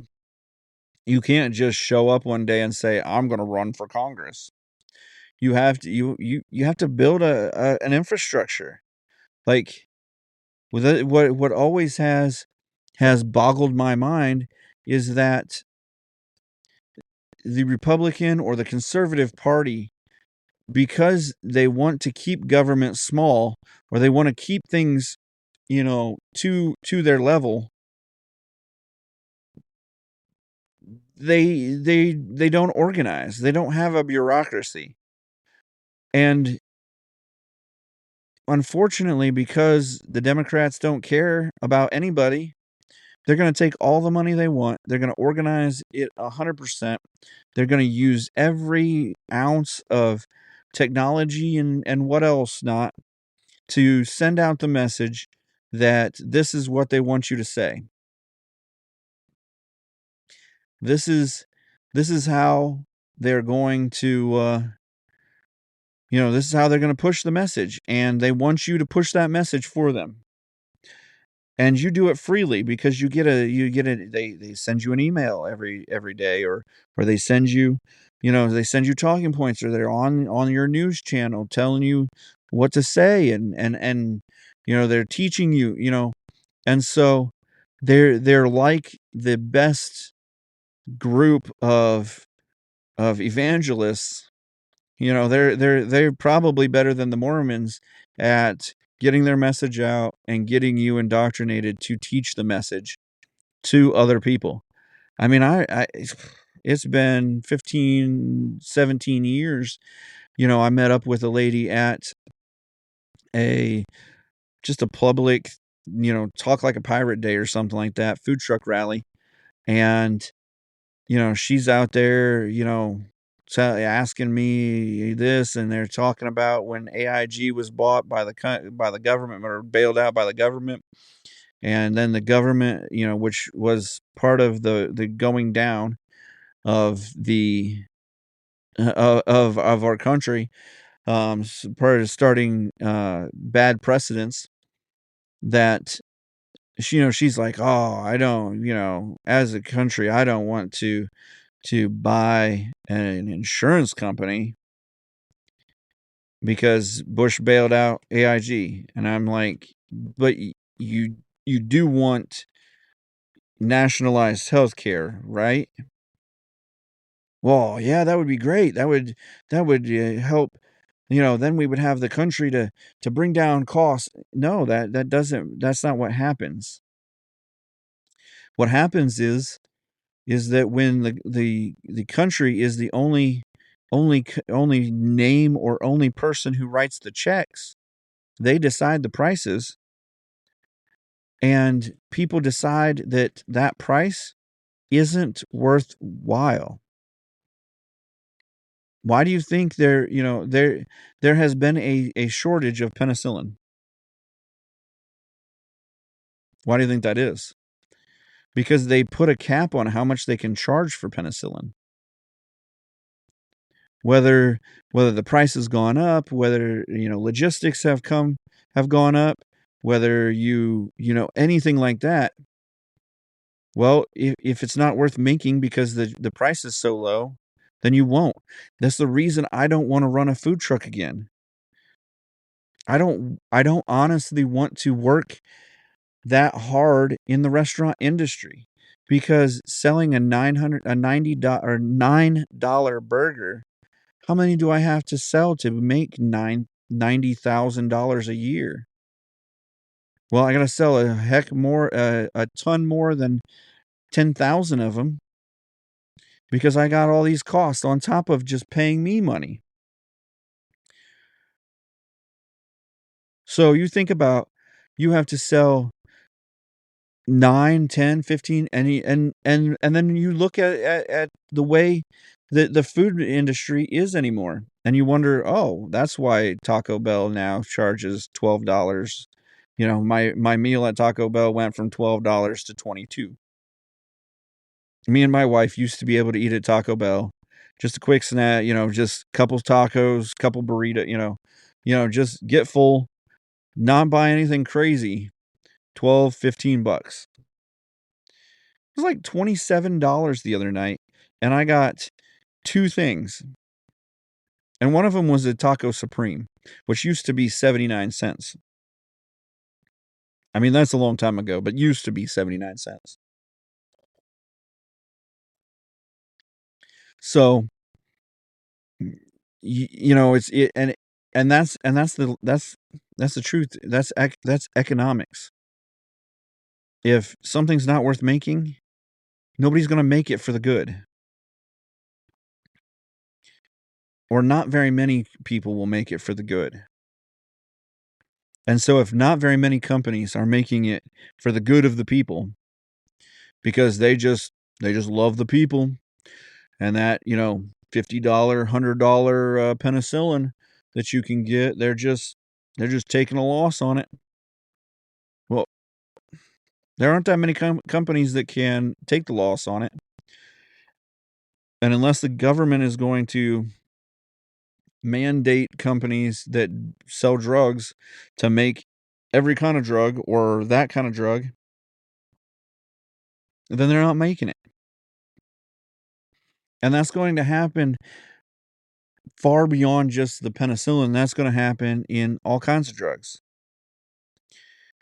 you can't just show up one day and say, I'm going to run for Congress. You have to, you have to build an infrastructure. Like what always has boggled my mind is that the Republican or the conservative party because they want to keep government small, or they wanna keep things, to their level, they don't organize. They don't have a bureaucracy. And unfortunately, because the Democrats don't care about anybody, they're gonna take all the money they want. They're gonna organize it 100%. They're gonna use every ounce of technology and what else not to send out the message that this is what they want you to say. This is this is how they're going to, this is how they're gonna push the message, and they want you to push that message for them. And you do it freely because you get a they send you an email every day, or they send you talking points, or they're on your news channel telling you what to say, and they're teaching you, and so they're like the best group of evangelists. They're probably better than the Mormons at getting their message out and getting you indoctrinated to teach the message to other people. I mean, I it's been 15, 17 years. I met up with a lady at a just a public, talk like a pirate day or something like that, food truck rally. And she's out there, asking me this, and they're talking about when AIG was bought by by the government, or bailed out by the government, and then the government, which was part of the going down of the of our country, part of starting bad precedents that she's like, oh, I don't, as a country, I don't want to buy an insurance company because Bush bailed out AIG. And I'm like, but you do want nationalized health care, right? Well, yeah, that would be great. That would help. Then we would have the country to bring down costs. No, that doesn't. That's not what happens. What happens is that when the country is the only name or only person who writes the checks, they decide the prices, and people decide that that price isn't worthwhile. Why do you think there has been a shortage of penicillin? Why do you think that is? Because they put a cap on how much they can charge for penicillin. Whether whether the price has gone up, whether, logistics have gone up, whether anything like that. Well, if it's not worth making because the price is so low, then you won't. That's the reason I don't wanna run a food truck again. I don't honestly want to work that hard in the restaurant industry, because selling a 900 a $90 or $9 burger, how many do I have to sell to make $90,000 a year? Well, I gotta sell a heck more a ton more than 10,000 of them, because I got all these costs on top of just paying me money. So you think about, you have to sell 9, 10, 15, and then you look at the way that the food industry is anymore, and you wonder, "Oh, that's why Taco Bell now charges $12." My meal at Taco Bell went from $12 to 22. Me and my wife used to be able to eat at Taco Bell, just a quick snack, just couple tacos, couple burrito, just get full, not buy anything crazy, 12, $15. It was like $27 the other night, and I got 2 things, and one of them was a Taco Supreme, which used to be 79 cents. I mean, that's a long time ago, but used to be 79 cents. So, you know, and that's the truth. That's economics. If something's not worth making, nobody's gonna make it for the good, or not very many people will make it for the good. And so if not very many companies are making it for the good of the people because they just love the people, and that, $50, $100, penicillin that you can get, they're just taking a loss on it. Well, there aren't that many companies that can take the loss on it, and unless the government is going to mandate companies that sell drugs to make every kind of drug or that kind of drug, then they're not making it. And that's going to happen far beyond just the penicillin. That's going to happen in all kinds of drugs.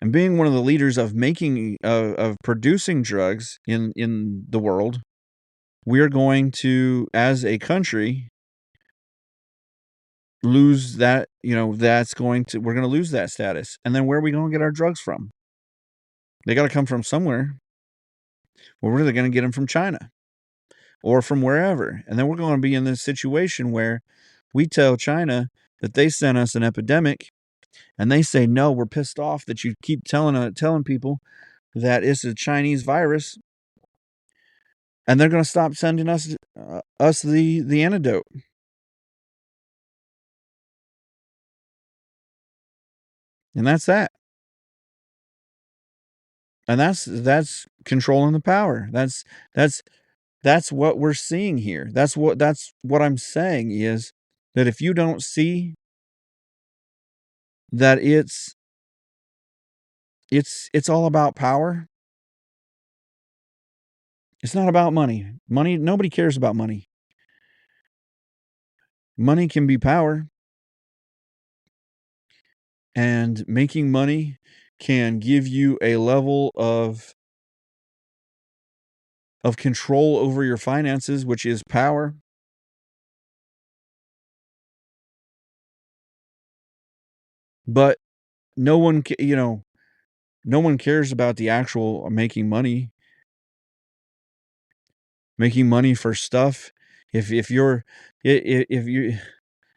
And being one of the leaders of producing drugs in the world, we're going to, as a country, lose that. We're going to lose that status. And then where are we going to get our drugs from? They got to come from somewhere. Well, where are they going to get them from? China or from wherever? And then we're going to be in this situation where we tell China that they sent us an epidemic, and they say, no, we're pissed off that you keep telling people that it's a Chinese virus, and they're going to stop sending us the antidote. And that's that. And that's controlling the power. That's what we're seeing here. That's what I'm saying is that if you don't see that it's all about power, it's not about money. Money, nobody cares about money. Money can be power, and making money can give you a level of control over your finances, which is power. But no one, no one cares about the actual making money for stuff. If you're, if you,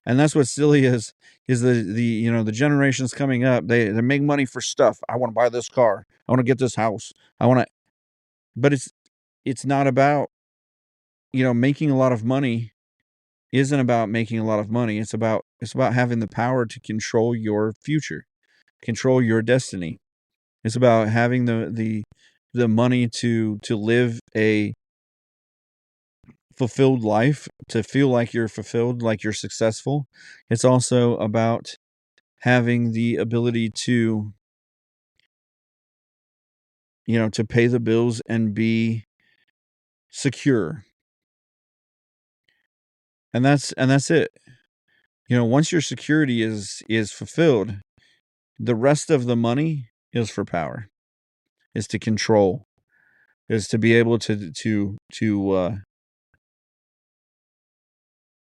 and that's what silly is the generations coming up. They make money for stuff. I want to buy this car. I want to get this house. I want to, but it's not about, making a lot of money isn't about making a lot of money. It's about having the power to control your future, control your destiny. It's about having the money to live a fulfilled life, to feel like you're fulfilled, like you're successful. It's also about having the ability to pay the bills and be secure. And that's it. Once your security is fulfilled, the rest of the money is for power, is to control, is to be able to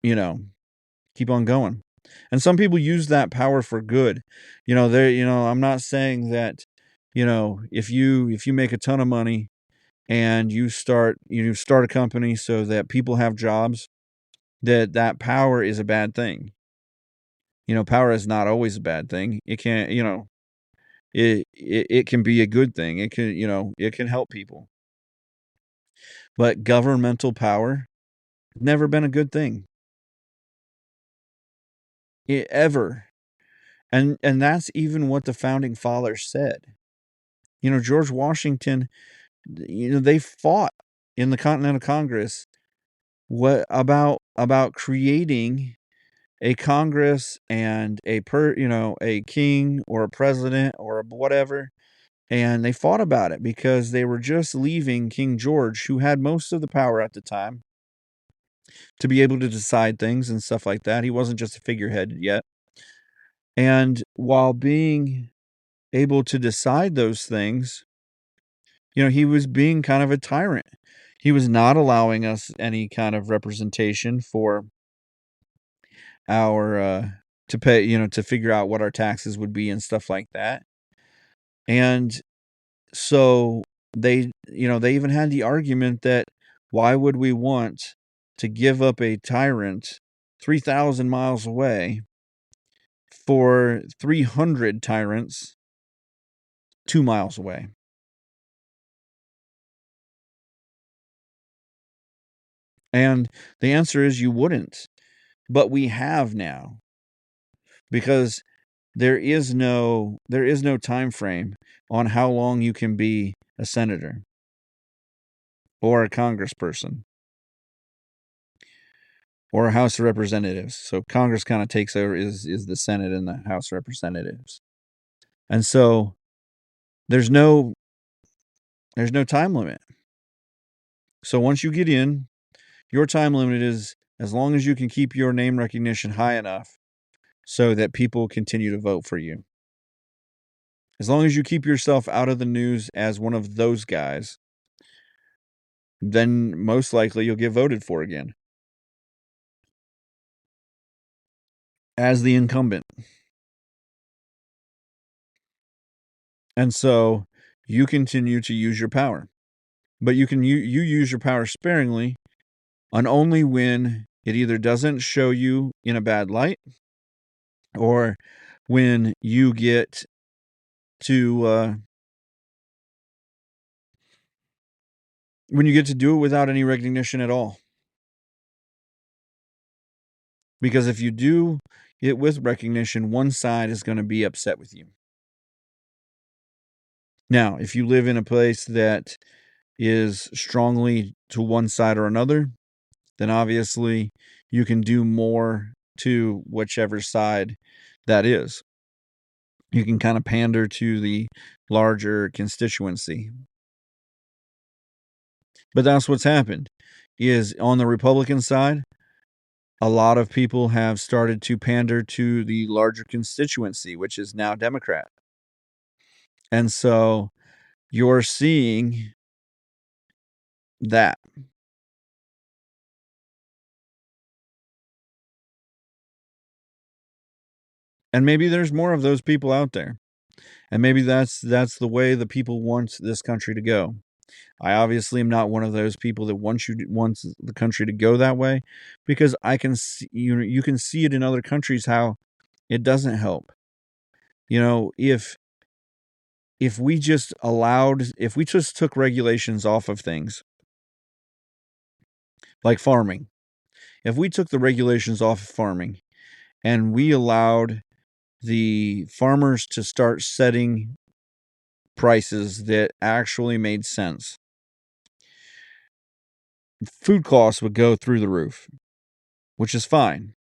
you know, keep on going. And some people use that power for good. I'm not saying that, if you make a ton of money and you start a company so that people have jobs, that power is a bad thing. Power is not always a bad thing. It can, it can be a good thing. It can help people. But governmental power never been a good thing. Ever. And that's even what the founding fathers said. George Washington, they fought in the Continental Congress about creating a Congress and a king or a president or whatever. And they fought about it because they were just leaving King George, who had most of the power at the time, to be able to decide things and stuff like that. He wasn't just a figurehead yet. And while being able to decide those things, he was being kind of a tyrant. He was not allowing us any kind of representation for to pay, to figure out what our taxes would be and stuff like that. And so they even had the argument that why would we want to give up a tyrant 3,000 miles away for 300 tyrants 2 miles away? And the answer is you wouldn't. But we have now, because there is no time frame on how long you can be a senator or a congressperson or a House of Representatives. So Congress kind of takes over, is the Senate and the House of Representatives. And so there's no time limit. So once you get in, your time limit is as long as you can keep your name recognition high enough so that people continue to vote for you. As long as you keep yourself out of the news as one of those guys, then most likely you'll get voted for again as the incumbent. And so you continue to use your power. But you use your power sparingly, and only when it either doesn't show you in a bad light, or when you get to do it without any recognition at all. Because if you do it with recognition, one side is going to be upset with you. Now, if you live in a place that is strongly to one side or another, then obviously you can do more to whichever side that is. You can kind of pander to the larger constituency. But that's what's happened, is on the Republican side, a lot of people have started to pander to the larger constituency, which is now Democrat. And so you're seeing that. And maybe there's more of those people out there. And maybe that's the way the people want this country to go. I obviously am not one of those people that wants the country to go that way, because I can see, you can see it in other countries how it doesn't help. If we just took regulations off of things like farming, if we took the regulations off of farming and we allowed the farmers to start setting prices that actually made sense, food costs would go through the roof, which is fine.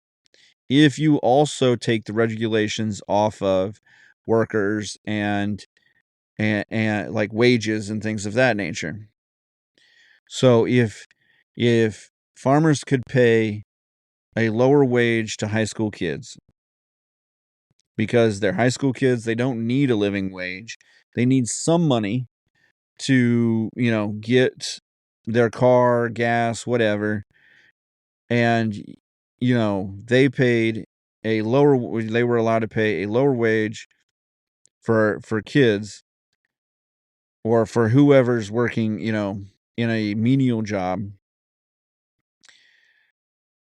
If you also take the regulations off of workers and like wages and things of that nature. So if farmers could pay a lower wage to high school kids, because they're high school kids, they don't need a living wage. They need some money to, get their car, gas, whatever. And, they were allowed to pay a lower wage for kids, or for whoever's working, in a menial job,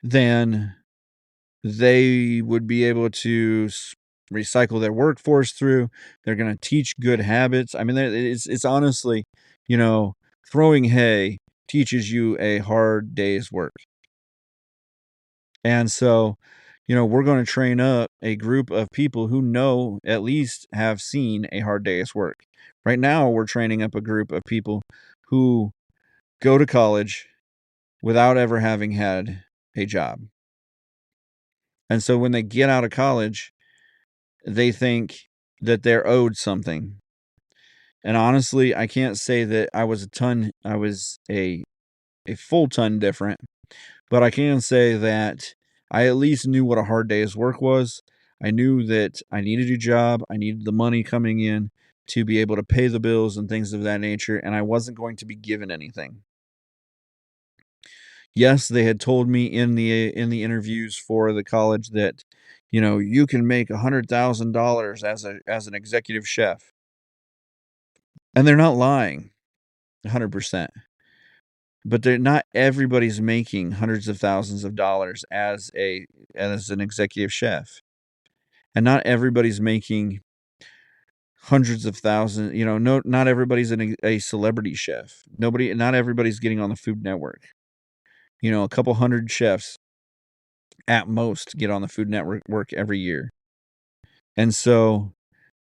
then they would be able to recycle their workforce through. They're going to teach good habits. I mean, it's honestly, throwing hay teaches you a hard day's work. And so, we're going to train up a group of people who at least have seen a hard day's work. Right now, we're training up a group of people who go to college without ever having had a job. And so when they get out of college, they think that they're owed something. And honestly, I can't say that I was a full ton different, but I can say that I at least knew what a hard day's work was. I knew that I needed a job. I needed the money coming in to be able to pay the bills and things of that nature. And I wasn't going to be given anything. Yes, they had told me in the interviews for the college that, you can make $100,000 as an executive chef, and they're not lying 100%, but they're not everybody's making hundreds of thousands of dollars as an executive chef, and not everybody's making hundreds of thousands. No, not everybody's a celebrity chef. Not everybody's getting on the Food Network. A couple hundred chefs at most get on the Food Network every year. And so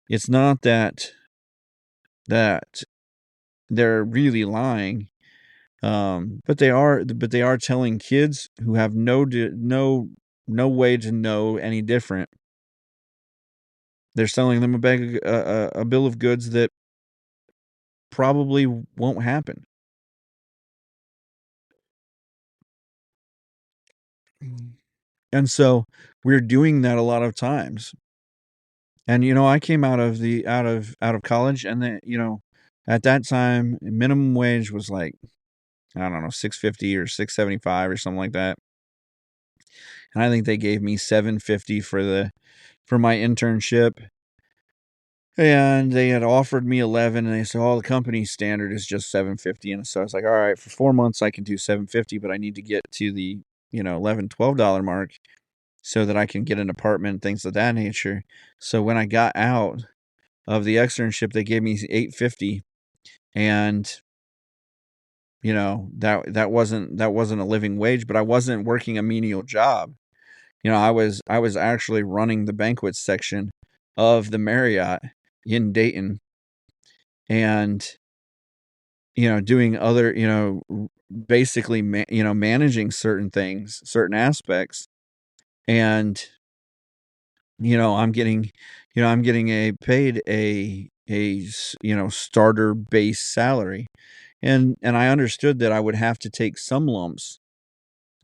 it's not that they're really lying, but they are telling kids who have no way to know any different. They're selling them a bill of goods that probably won't happen. And so we're doing that a lot of times. And I came out of college, and then at that time minimum wage was like, I don't know, 650 or 675 or something like that. And I think they gave me 750 for my internship. And they had offered me 11, and they said, "Oh, the company standard is just 750." And so I was like, "All right, for 4 months I can do 750, but I need to get to the, 11, $12 mark so that I can get an apartment, things of that nature." So when I got out of the externship, they gave me 850, and that wasn't a living wage, but I wasn't working a menial job. I was actually running the banquet section of the Marriott in Dayton, and doing other, basically managing certain things, certain aspects. And I'm getting a paid starter base salary, and I understood that I would have to take some lumps,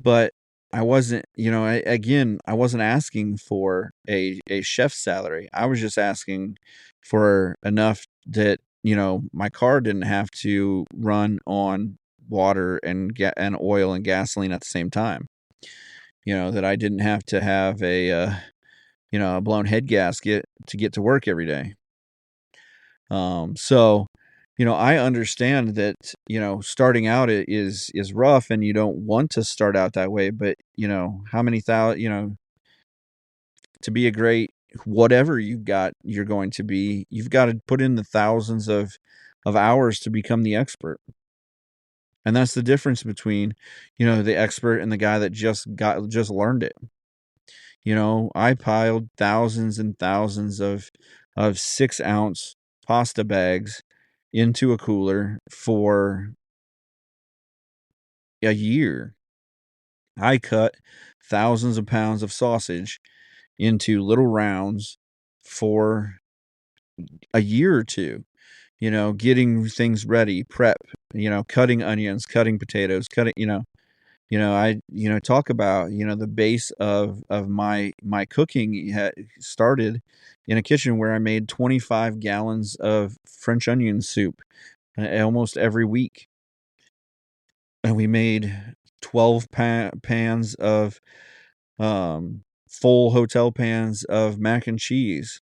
but I wasn't, again, I wasn't asking for a chef salary. I was just asking for enough that, my car didn't have to run on water and oil and gasoline at the same time. That I didn't have to have a blown head gasket to get to work every day. So, I understand that, starting out is rough, and you don't want to start out that way, but, how many to be a great whatever you're going to be, you've got to put in the thousands of hours to become the expert. And that's the difference between, the expert and the guy that just learned it. I piled thousands and thousands of 6-ounce pasta bags into a cooler for a year. I cut thousands of pounds of sausage into little rounds for a year or two, getting things ready, prep, cutting onions, cutting potatoes, I talk about, the base of my cooking started in a kitchen where I made 25 gallons of French onion soup almost every week. And we made 12 pans of full hotel pans of mac and cheese,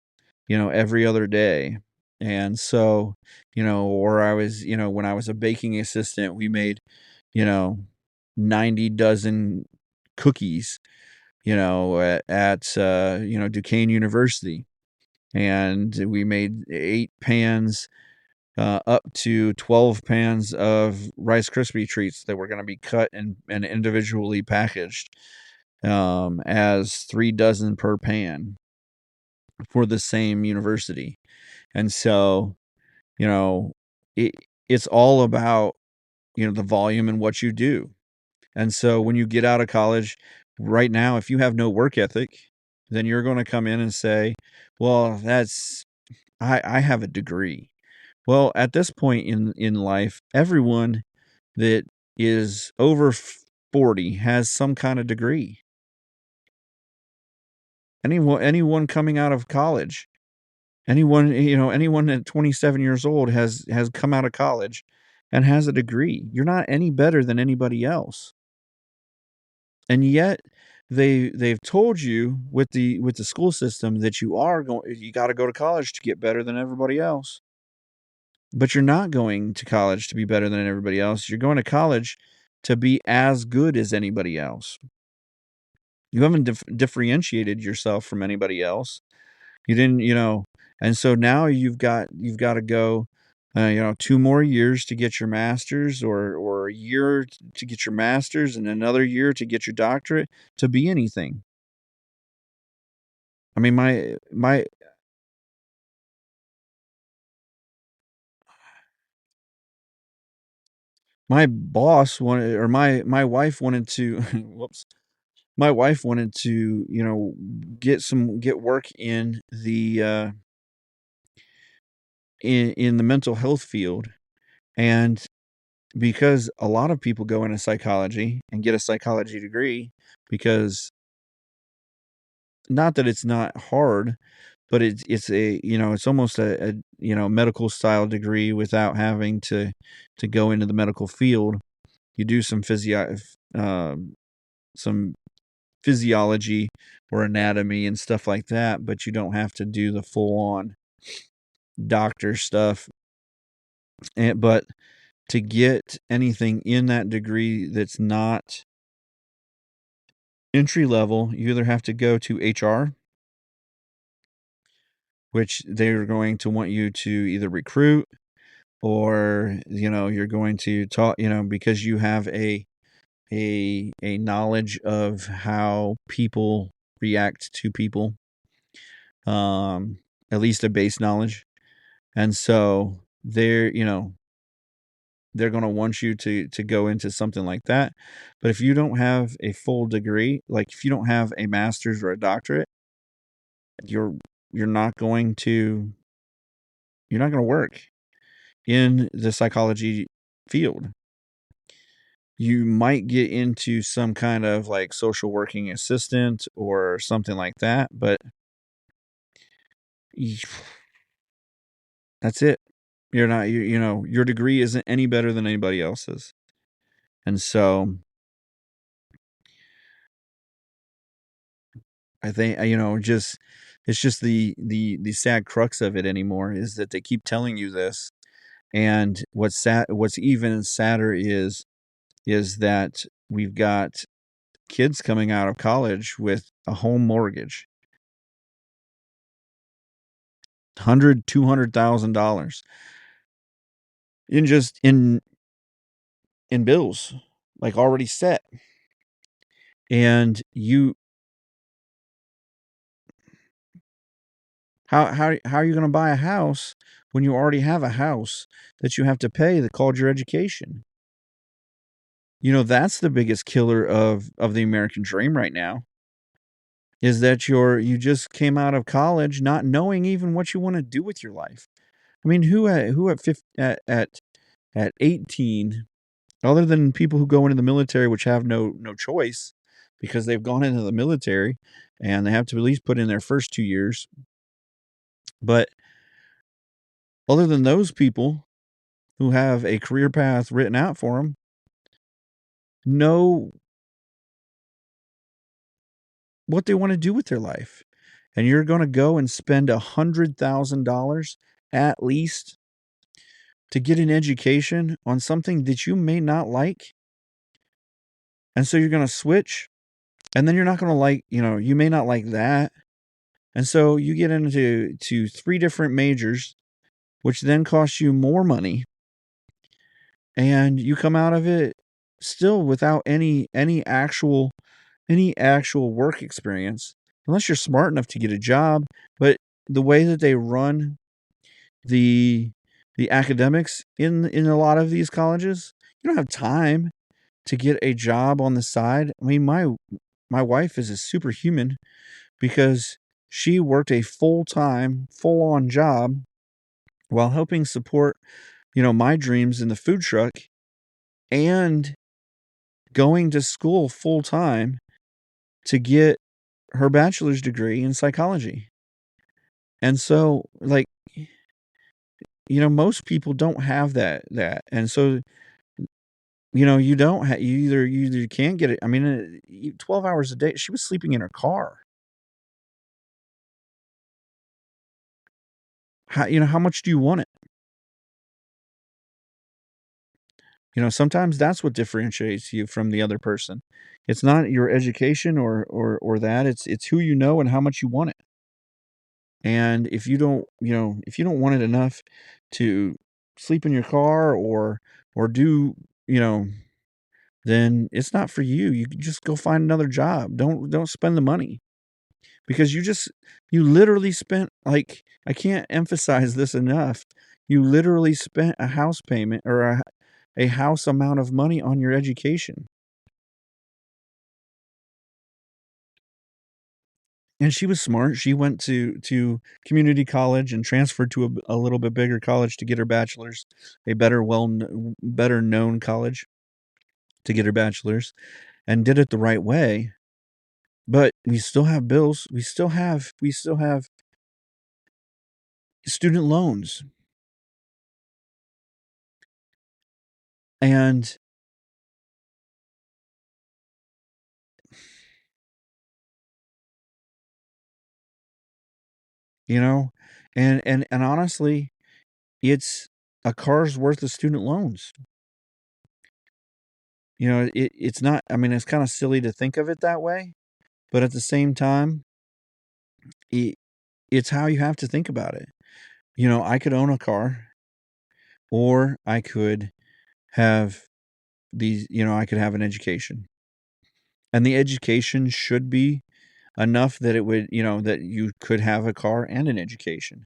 every other day. And so, or I was, when I was a baking assistant, we made, you know, 90 dozen cookies, at Duquesne University. And we made 8 pans, up to 12 pans of Rice Krispie treats that were going to be cut and individually packaged, as 3 dozen per pan for the same university. And so, you know, it it's all about, the volume and what you do. And so when you get out of college, right now, if you have no work ethic, then you're going to come in and say, well, I have a degree. Well, at this point in life, everyone that is over 40 has some kind of degree. Anyone coming out of college, anyone at 27 years old has come out of college and has a degree. You're not any better than anybody else. And yet they've told you with the school system that you gotta go to college to get better than everybody else. But you're not going to college to be better than everybody else. You're going to college to be as good as anybody else. You haven't differentiated yourself from anybody else. You didn't, and so now you've got to go, 2 more years to get your master's, or a year to get your master's, and another year to get your doctorate to be anything. I mean, my boss wanted, or my wife wanted to whoops. My wife wanted to, get work in the mental health field, and because a lot of people go into psychology and get a psychology degree, because not that it's not hard, but it's almost a medical style degree without having to go into the medical field. You do some physiology or anatomy and stuff like that, but you don't have to do the full on doctor stuff. But to get anything in that degree that's not entry level, you either have to go to HR, which they're going to want you to either recruit, or you're going to talk, because you have a knowledge of how people react to people, at least a base knowledge. And so they're going to want you to go into something like that. But if you don't have a full degree, like if you don't have a master's or a doctorate, you're you're not going to you're not going to work in the psychology field. You might get into some kind of like social working assistant or something like that, but y- that's it. You're not your degree isn't any better than anybody else's. And so I think, just it's just the sad crux of it anymore is that they keep telling you this. And what's even sadder is that we've got kids coming out of college with a home mortgage, 200,000 dollars in just in bills, like already set. And how are you going to buy a house when you already have a house that you have to pay that called your education? That's the biggest killer of the American dream right now, is that you just came out of college not knowing even what you want to do with your life. I mean, who at 50, at 18, other than people who go into the military, which have no choice because they've gone into the military and they have to at least put in their first 2 years. But other than those people who have a career path written out for them, know what they want to do with their life. And you're going to go and spend $100,000 at least to get an education on something that you may not like. And so you're going to switch, and then you're not going to like, you may not like that. And so you get into 3 different majors, which then costs you more money, and you come out of it still without any actual work experience, unless you're smart enough to get a job. But the way that they run the the academics in a lot of these colleges, you don't have time to get a job on the side. I mean, my wife is a superhuman because she worked a full-time, full-on job while helping support, my dreams in the food truck, and going to school full time to get her bachelor's degree in psychology. And so, like, most people don't have that. And so you don't you either can't get it. I mean, 12 hours a day, she was sleeping in her car. How much do you want it? Sometimes that's what differentiates you from the other person. It's not your education or that, it's who you know and how much you want it. And if you don't want it enough to sleep in your car or do, you know, then it's not for you. You can just go find another job. Don't spend the money because you literally spent, like, I can't emphasize this enough. You literally spent a house payment or a house amount of money on your education. And she was smart. She went to community college and transferred to a little bit bigger college to get her bachelor's, a better known college to get her bachelor's, and did it the right way. But we still have bills. We still have student loans. And, you know, and honestly, it's a car's worth of student loans. It's not, I mean, it's kind of silly to think of it that way, but at the same time, it, it's how you have to think about it. I could own a car or I could have I could have an education. And the education should be enough that that you could have a car and an education.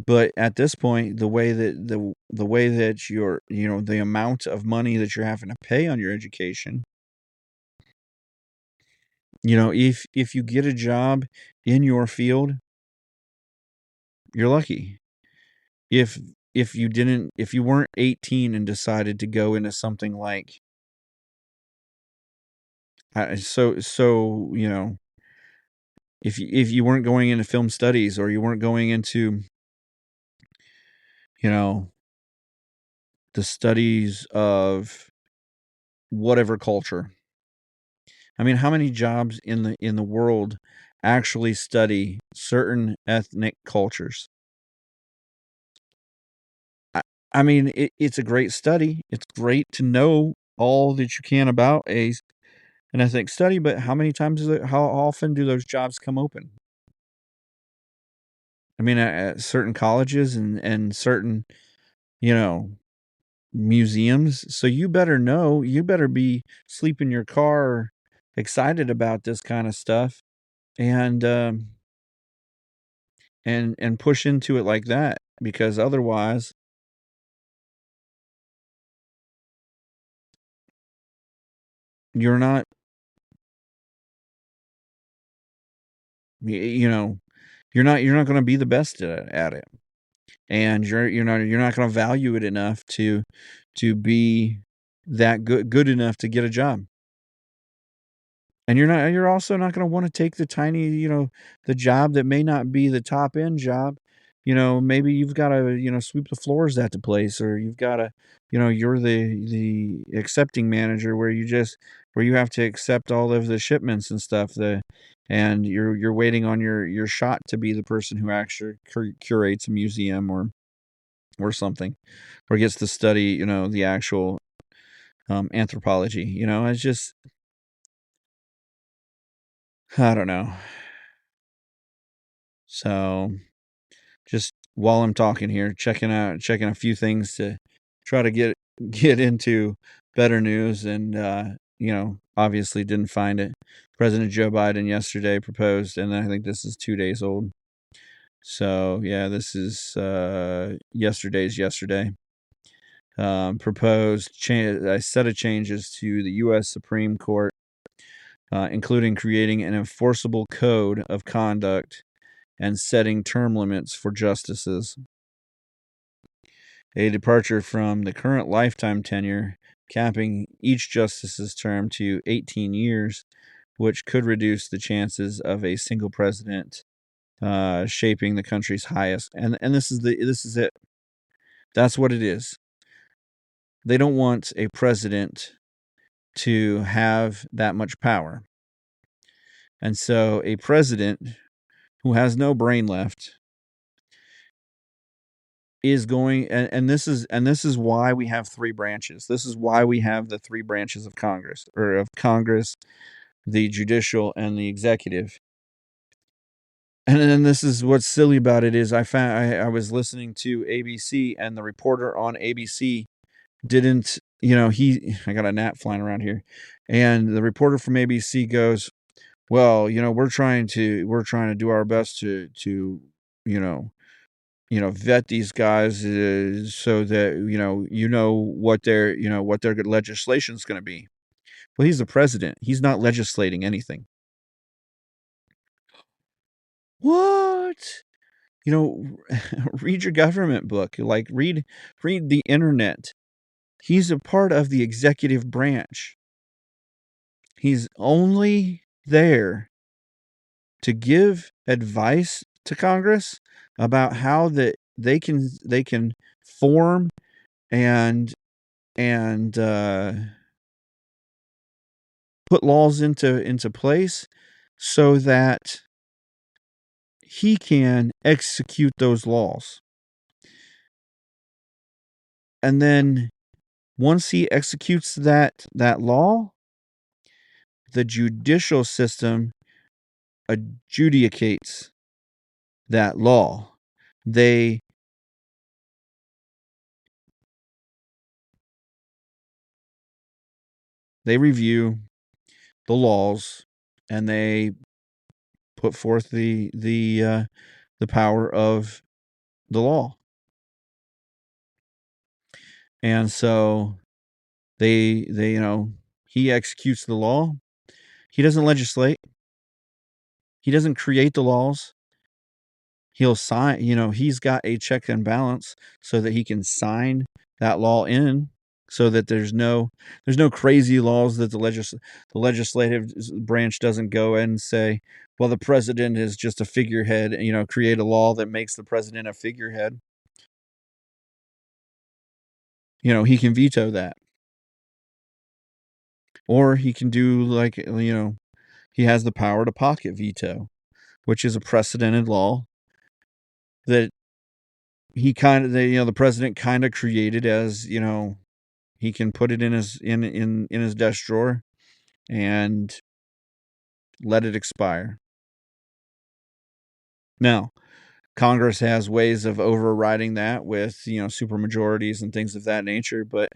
But at this point, the way that the amount of money that you're having to pay on your education, if you get a job in your field, you're lucky. If if you weren't 18 and decided to go into something like if you weren't going into film studies or you weren't going into, you know, the studies of whatever culture. I mean, how many jobs in the world actually study certain ethnic cultures? I, I mean, it's a great study. It's great to know all that you can about an ethnic study, but how often do those jobs come open? I mean, at certain colleges and certain, you know, museums. So you better be sleep in your car excited about this kind of stuff and and push into it like that because otherwise you're not you know you're not going to be the best at it, and you're not going to value it enough to be that good enough to get a job. And you're also not gonna wanna take the job that may not be the top end job. Maybe you've gotta, sweep the floors at the place, or you've gotta, you're the accepting manager where you have to accept all of the shipments and stuff, and you're waiting on your shot to be the person who actually curates a museum or something, or gets to study, the actual, anthropology. It's just I don't know. So, just while I'm talking here, checking a few things to try to get into better news and, obviously didn't find it. President Joe Biden yesterday proposed, and I think this is 2 days old. So, yeah, this is, yesterday's yesterday. Proposed a set of changes to the US Supreme Court, including creating an enforceable code of conduct and setting term limits for justices. A departure from the current lifetime tenure, capping each justice's term to 18 years, which could reduce the chances of a single president shaping the country's highest. And this is it. That's what it is. they don't want a president to have that much power. And so a president who has no brain left is going, and this is why we have three branches. This is why we have the three branches of Congress, or of Congress, the judicial and the executive. And then this is what's silly about it is I was listening to ABC, and the reporter on ABC didn't, I got a gnat flying around here. And the reporter from ABC goes, "Well, we're trying to do our best to you know, vet these guys, so that what their legislation is going to be." Well, he's the president. He's not legislating anything. What? Read your government book. Like, read the internet. He's a part of the executive branch. He's only there to give advice to Congress about how that they can form and put laws into place so that he can execute those laws. And then once he executes that law, the judicial system adjudicates that law. They review the laws, and they put forth the power of the law. And so he executes the law. He doesn't legislate. He doesn't create the laws. He'll sign, he's got a check and balance so that he can sign that law in, so that there's no crazy laws that the legislative branch doesn't go in and say, well, the president is just a figurehead, create a law that makes the president a figurehead. He can veto that. Or he can do, like, he has the power to pocket veto, which is a precedented law that the president kind of created, as, he can put it in his desk drawer and let it expire. Now, Congress has ways of overriding that with, supermajorities and things of that nature, but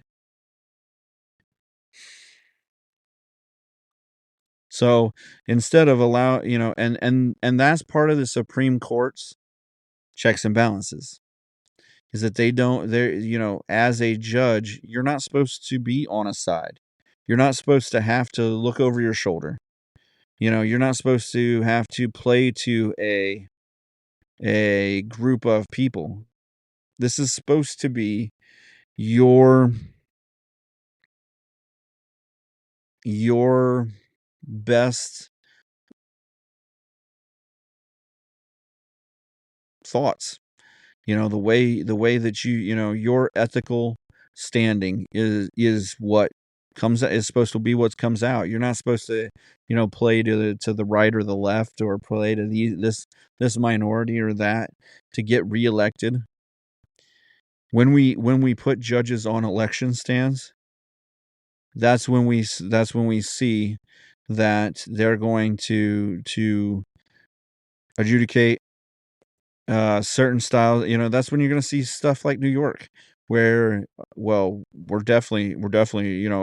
so instead of and that's part of the Supreme Court's checks and balances, is that as a judge, you're not supposed to be on a side. You're not supposed to have to look over your shoulder. You're not supposed to have to play to a group of people. This is supposed to be your best thoughts. The way that your ethical standing is what is supposed to be what comes out. You're not supposed to, play to the right or the left, or play to this minority or that to get reelected. When we put judges on election stands, that's when we see that they're going to adjudicate certain styles. That's when you're going to see stuff like New York, where, well, we're definitely,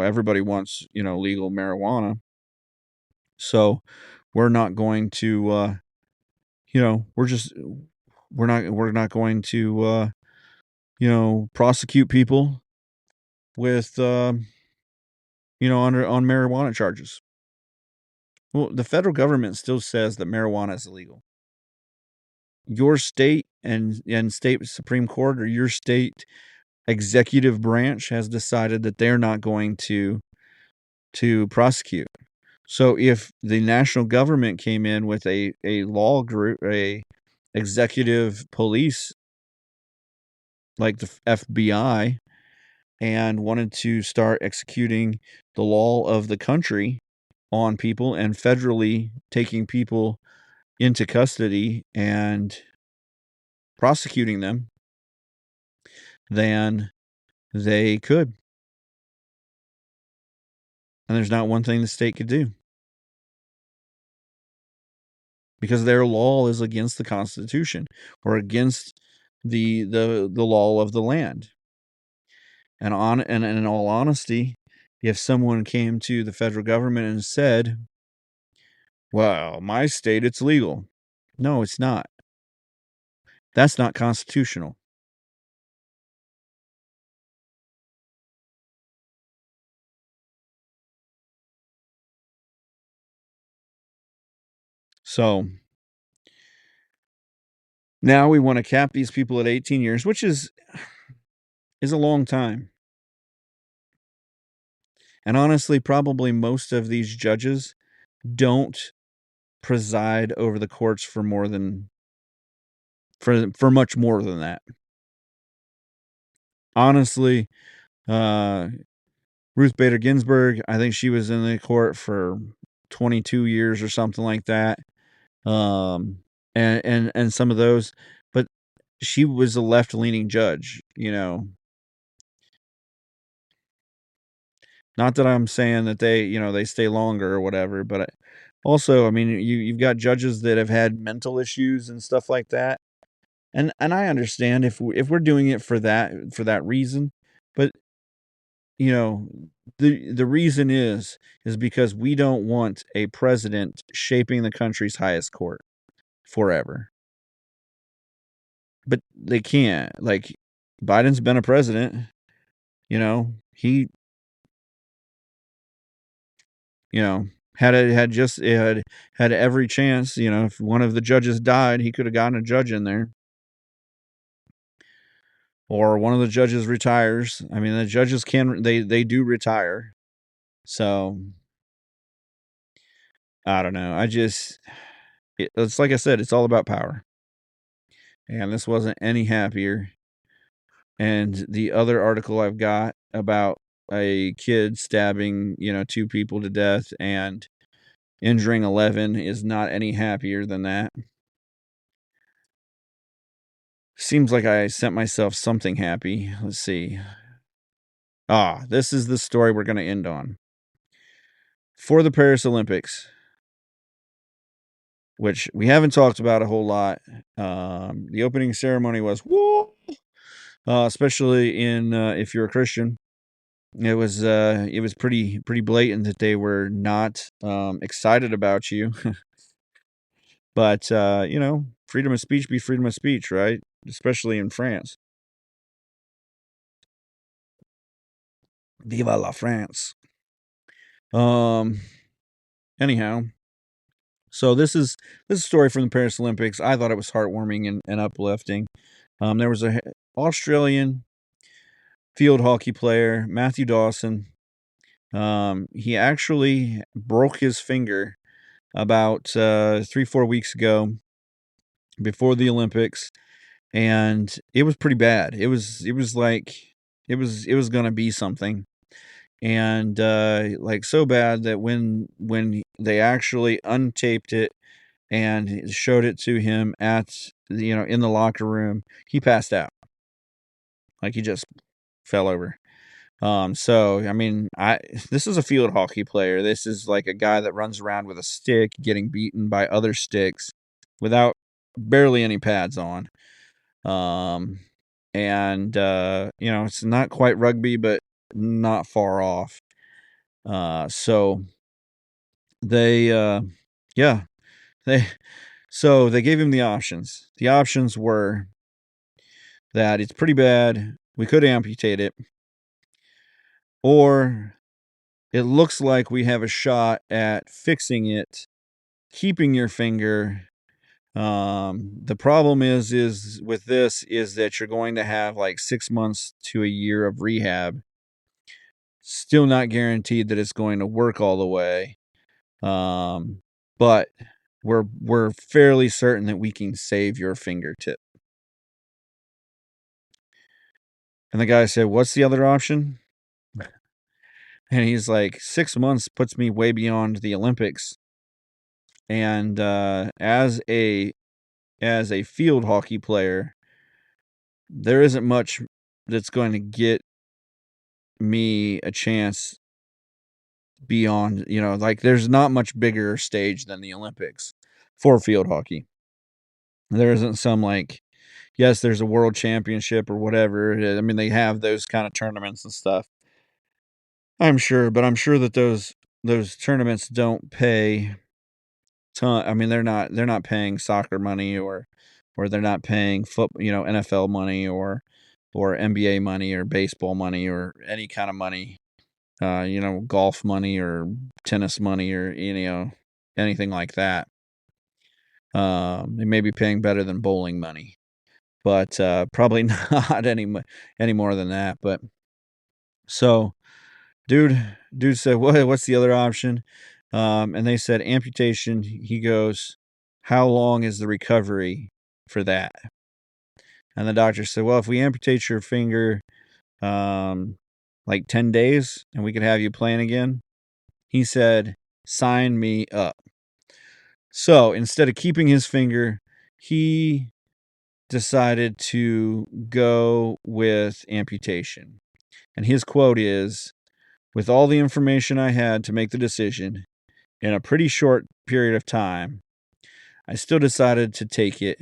everybody wants, legal marijuana. So we're not going to, we're not going to, prosecute people with, on marijuana charges. Well, the federal government still says that marijuana is illegal. Your state and state Supreme Court, or your state executive branch, has decided that they're not going to prosecute. So if the national government came in with a law group, a executive police, like the FBI, and wanted to start executing the law of the country on people and federally taking people into custody and prosecuting them, then they could. And there's not one thing the state could do because their law is against the Constitution or against the law of the land. And in all honesty, if someone came to the federal government and said, "Well, my state, it's legal," no, it's not. That's not constitutional. So now we want to cap these people at 18 years, which is a long time. And honestly, probably most of these judges don't preside over the courts for more than for much more than that. Honestly, uh, Ruth Bader Ginsburg, I think she was in the court for 22 years or something like that. Um, and some of those, but she was a left-leaning judge, you know. Not that I'm saying that they, they stay longer or whatever, but also, I mean, you've got judges that have had mental issues and stuff like that. And I understand if we're doing it for that reason, but you know, the reason is because we don't want a president shaping the country's highest court forever. But they can't. Like Biden's been a president, he, you know, had every chance, if one of the judges died, he could have gotten a judge in there. Or one of the judges retires. I mean, the judges they do retire. So I don't know. It's like I said, it's all about power. And this wasn't any happier. And the other article I've got about a kid stabbing, two people to death and injuring 11 is not any happier than that. Seems like I sent myself something happy. Let's see. This is the story we're going to end on. For the Paris Olympics, which we haven't talked about a whole lot. The opening ceremony was woo, especially in if you're a Christian. It was pretty blatant that they were not excited about you. But freedom of speech be freedom of speech, right? Especially in France. Viva la France. Anyhow, so this is a story from the Paris Olympics. I thought it was heartwarming and uplifting. There was a Australian field hockey player, Matthew Dawson. He actually broke his finger about 3-4 weeks ago before the Olympics, and it was pretty bad. It was gonna be something, and like so bad that when they actually untaped it and showed it to him at in the locker room, he passed out. Like he just fell over. So I mean, this is a field hockey player. This is like a guy that runs around with a stick, getting beaten by other sticks without barely any pads on. Um, and it's not quite rugby, but not far off. So they, yeah, they, so they gave him the options. The options were that it's pretty bad. We could amputate it, or it looks like we have a shot at fixing it, keeping your finger. The problem is with this is that you're going to have like 6 months to a year of rehab. Still not guaranteed that it's going to work all the way. But we're fairly certain that we can save your fingertip. And the guy said, "What's the other option?" And he's like, "6 months puts me way beyond the Olympics." And as a field hockey player, there isn't much that's going to get me a chance beyond, like there's not much bigger stage than the Olympics for field hockey. There isn't some like, yes, there's a world championship or whatever. I mean, they have those kind of tournaments and stuff. I'm sure, but I'm sure that those tournaments don't pay ton. I mean, they're not paying soccer money or they're not paying NFL money or NBA money or baseball money or any kind of money, golf money or tennis money or anything like that. They may be paying better than bowling money, but probably not any more than that. But so, dude said, What's the other option?" And they said amputation. He goes, "How long is the recovery for that?" And the doctor said, "Well, if we amputate your finger, like 10 days, and we could have you playing again." He said, "Sign me up." So instead of keeping his finger, he decided to go with amputation. And his quote is, "With all the information I had to make the decision in a pretty short period of time, I still decided to take it,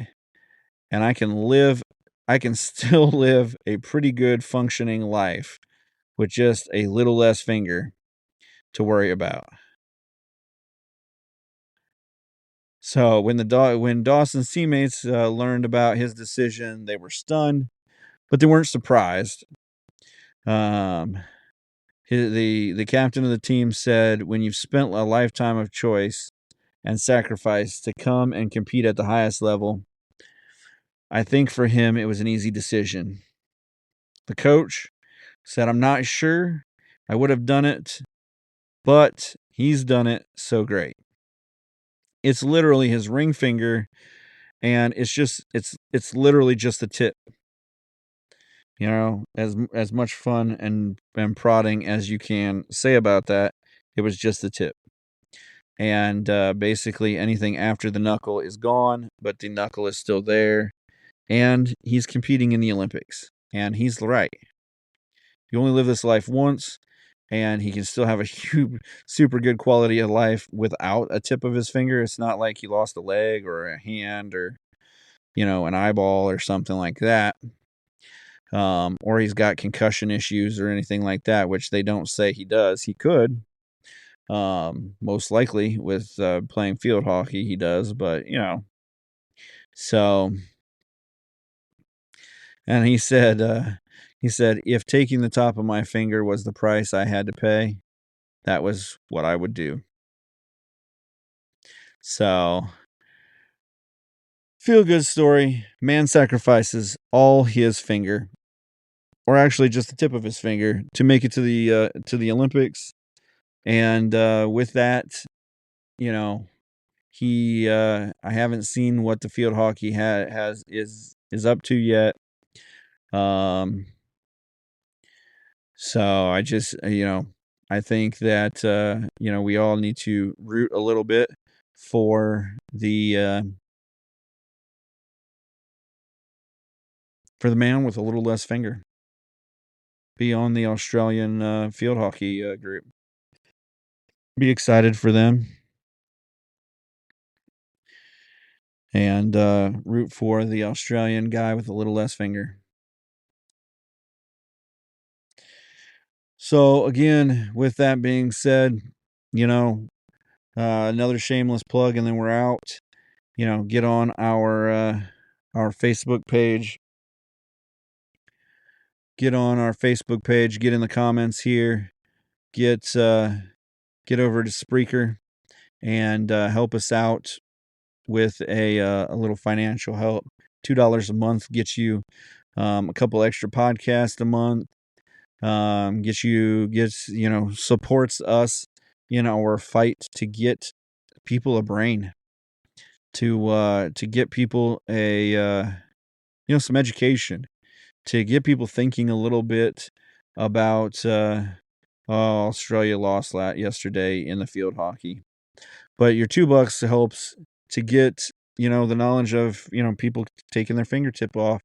and I can still live a pretty good functioning life with just a little less finger to worry about." So when Dawson's teammates learned about his decision, they were stunned, but they weren't surprised. Um, the captain of the team said, "When you've spent a lifetime of choice and sacrifice to come and compete at the highest level, I think for him it was an easy decision." The coach said, "I'm not sure I would have done it, but he's done it so great." It's literally his ring finger, and it's literally just the tip. As much fun and prodding as you can say about that, it was just the tip. And basically anything after the knuckle is gone, but the knuckle is still there, and he's competing in the Olympics. And he's right. You only live this life once, and he can still have a huge, super good quality of life without a tip of his finger. It's not like he lost a leg or a hand or an eyeball or something like that. Or he's got concussion issues or anything like that, which they don't say he does. He could, most likely with playing field hockey, he does, but so. And he said, "If taking the top of my finger was the price I had to pay, that was what I would do." So, feel good story. Man sacrifices all his finger, or actually just the tip of his finger, to make it to the Olympics. And with that, you know, I haven't seen what the field hockey has is up to yet. Um, so I just I think that we all need to root a little bit for the man with a little less finger. Be on the Australian field hockey group. Be excited for them and root for the Australian guy with a little less finger. So again, with that being said, you know, another shameless plug, and then we're out. Get on our Facebook page. Get on our Facebook page. Get in the comments here. Get over to Spreaker and help us out with a little financial help. $2 a month gets you a couple extra podcasts a month. Supports us in our fight to get people a brain, to get people some education. to get people thinking a little bit about Australia lost yesterday in the field hockey. But your $2 helps to get, the knowledge of, people taking their fingertip off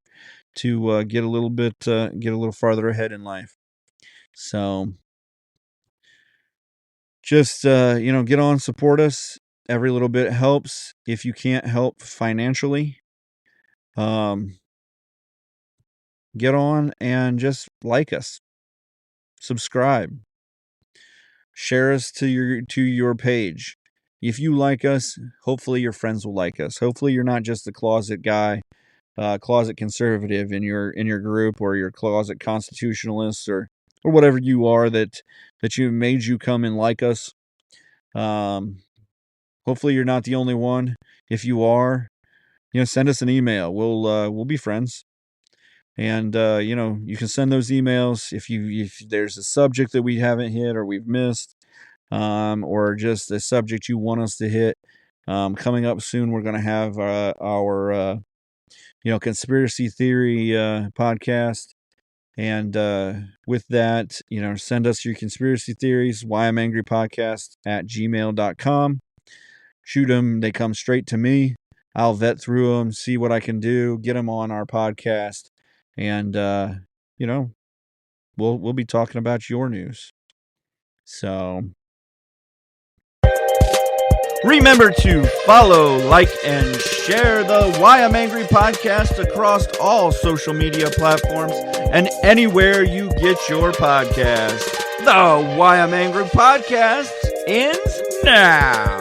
to get a little farther ahead in life. So just, get on, support us. Every little bit helps. If you can't help financially, um, get on and just like us, subscribe, share us to your page. If you like us, hopefully your friends will like us. Hopefully you're not just a closet guy, closet conservative in your group, or your closet constitutionalist, or whatever you are that you made you come and like us. Hopefully you're not the only one. If you are, send us an email. We'll be friends. And you can send those emails if there's a subject that we haven't hit or we've missed, or just a subject you want us to hit. Coming up soon, we're going to have our conspiracy theory podcast. And with that, send us your conspiracy theories, whyimangrypodcast@gmail.com. Shoot them. They come straight to me. I'll vet through them, see what I can do, get them on our podcast. And, we'll be talking about your news. So remember to follow, like, and share the Why I'm Angry podcast across all social media platforms and anywhere you get your podcast. The Why I'm Angry podcast ends now.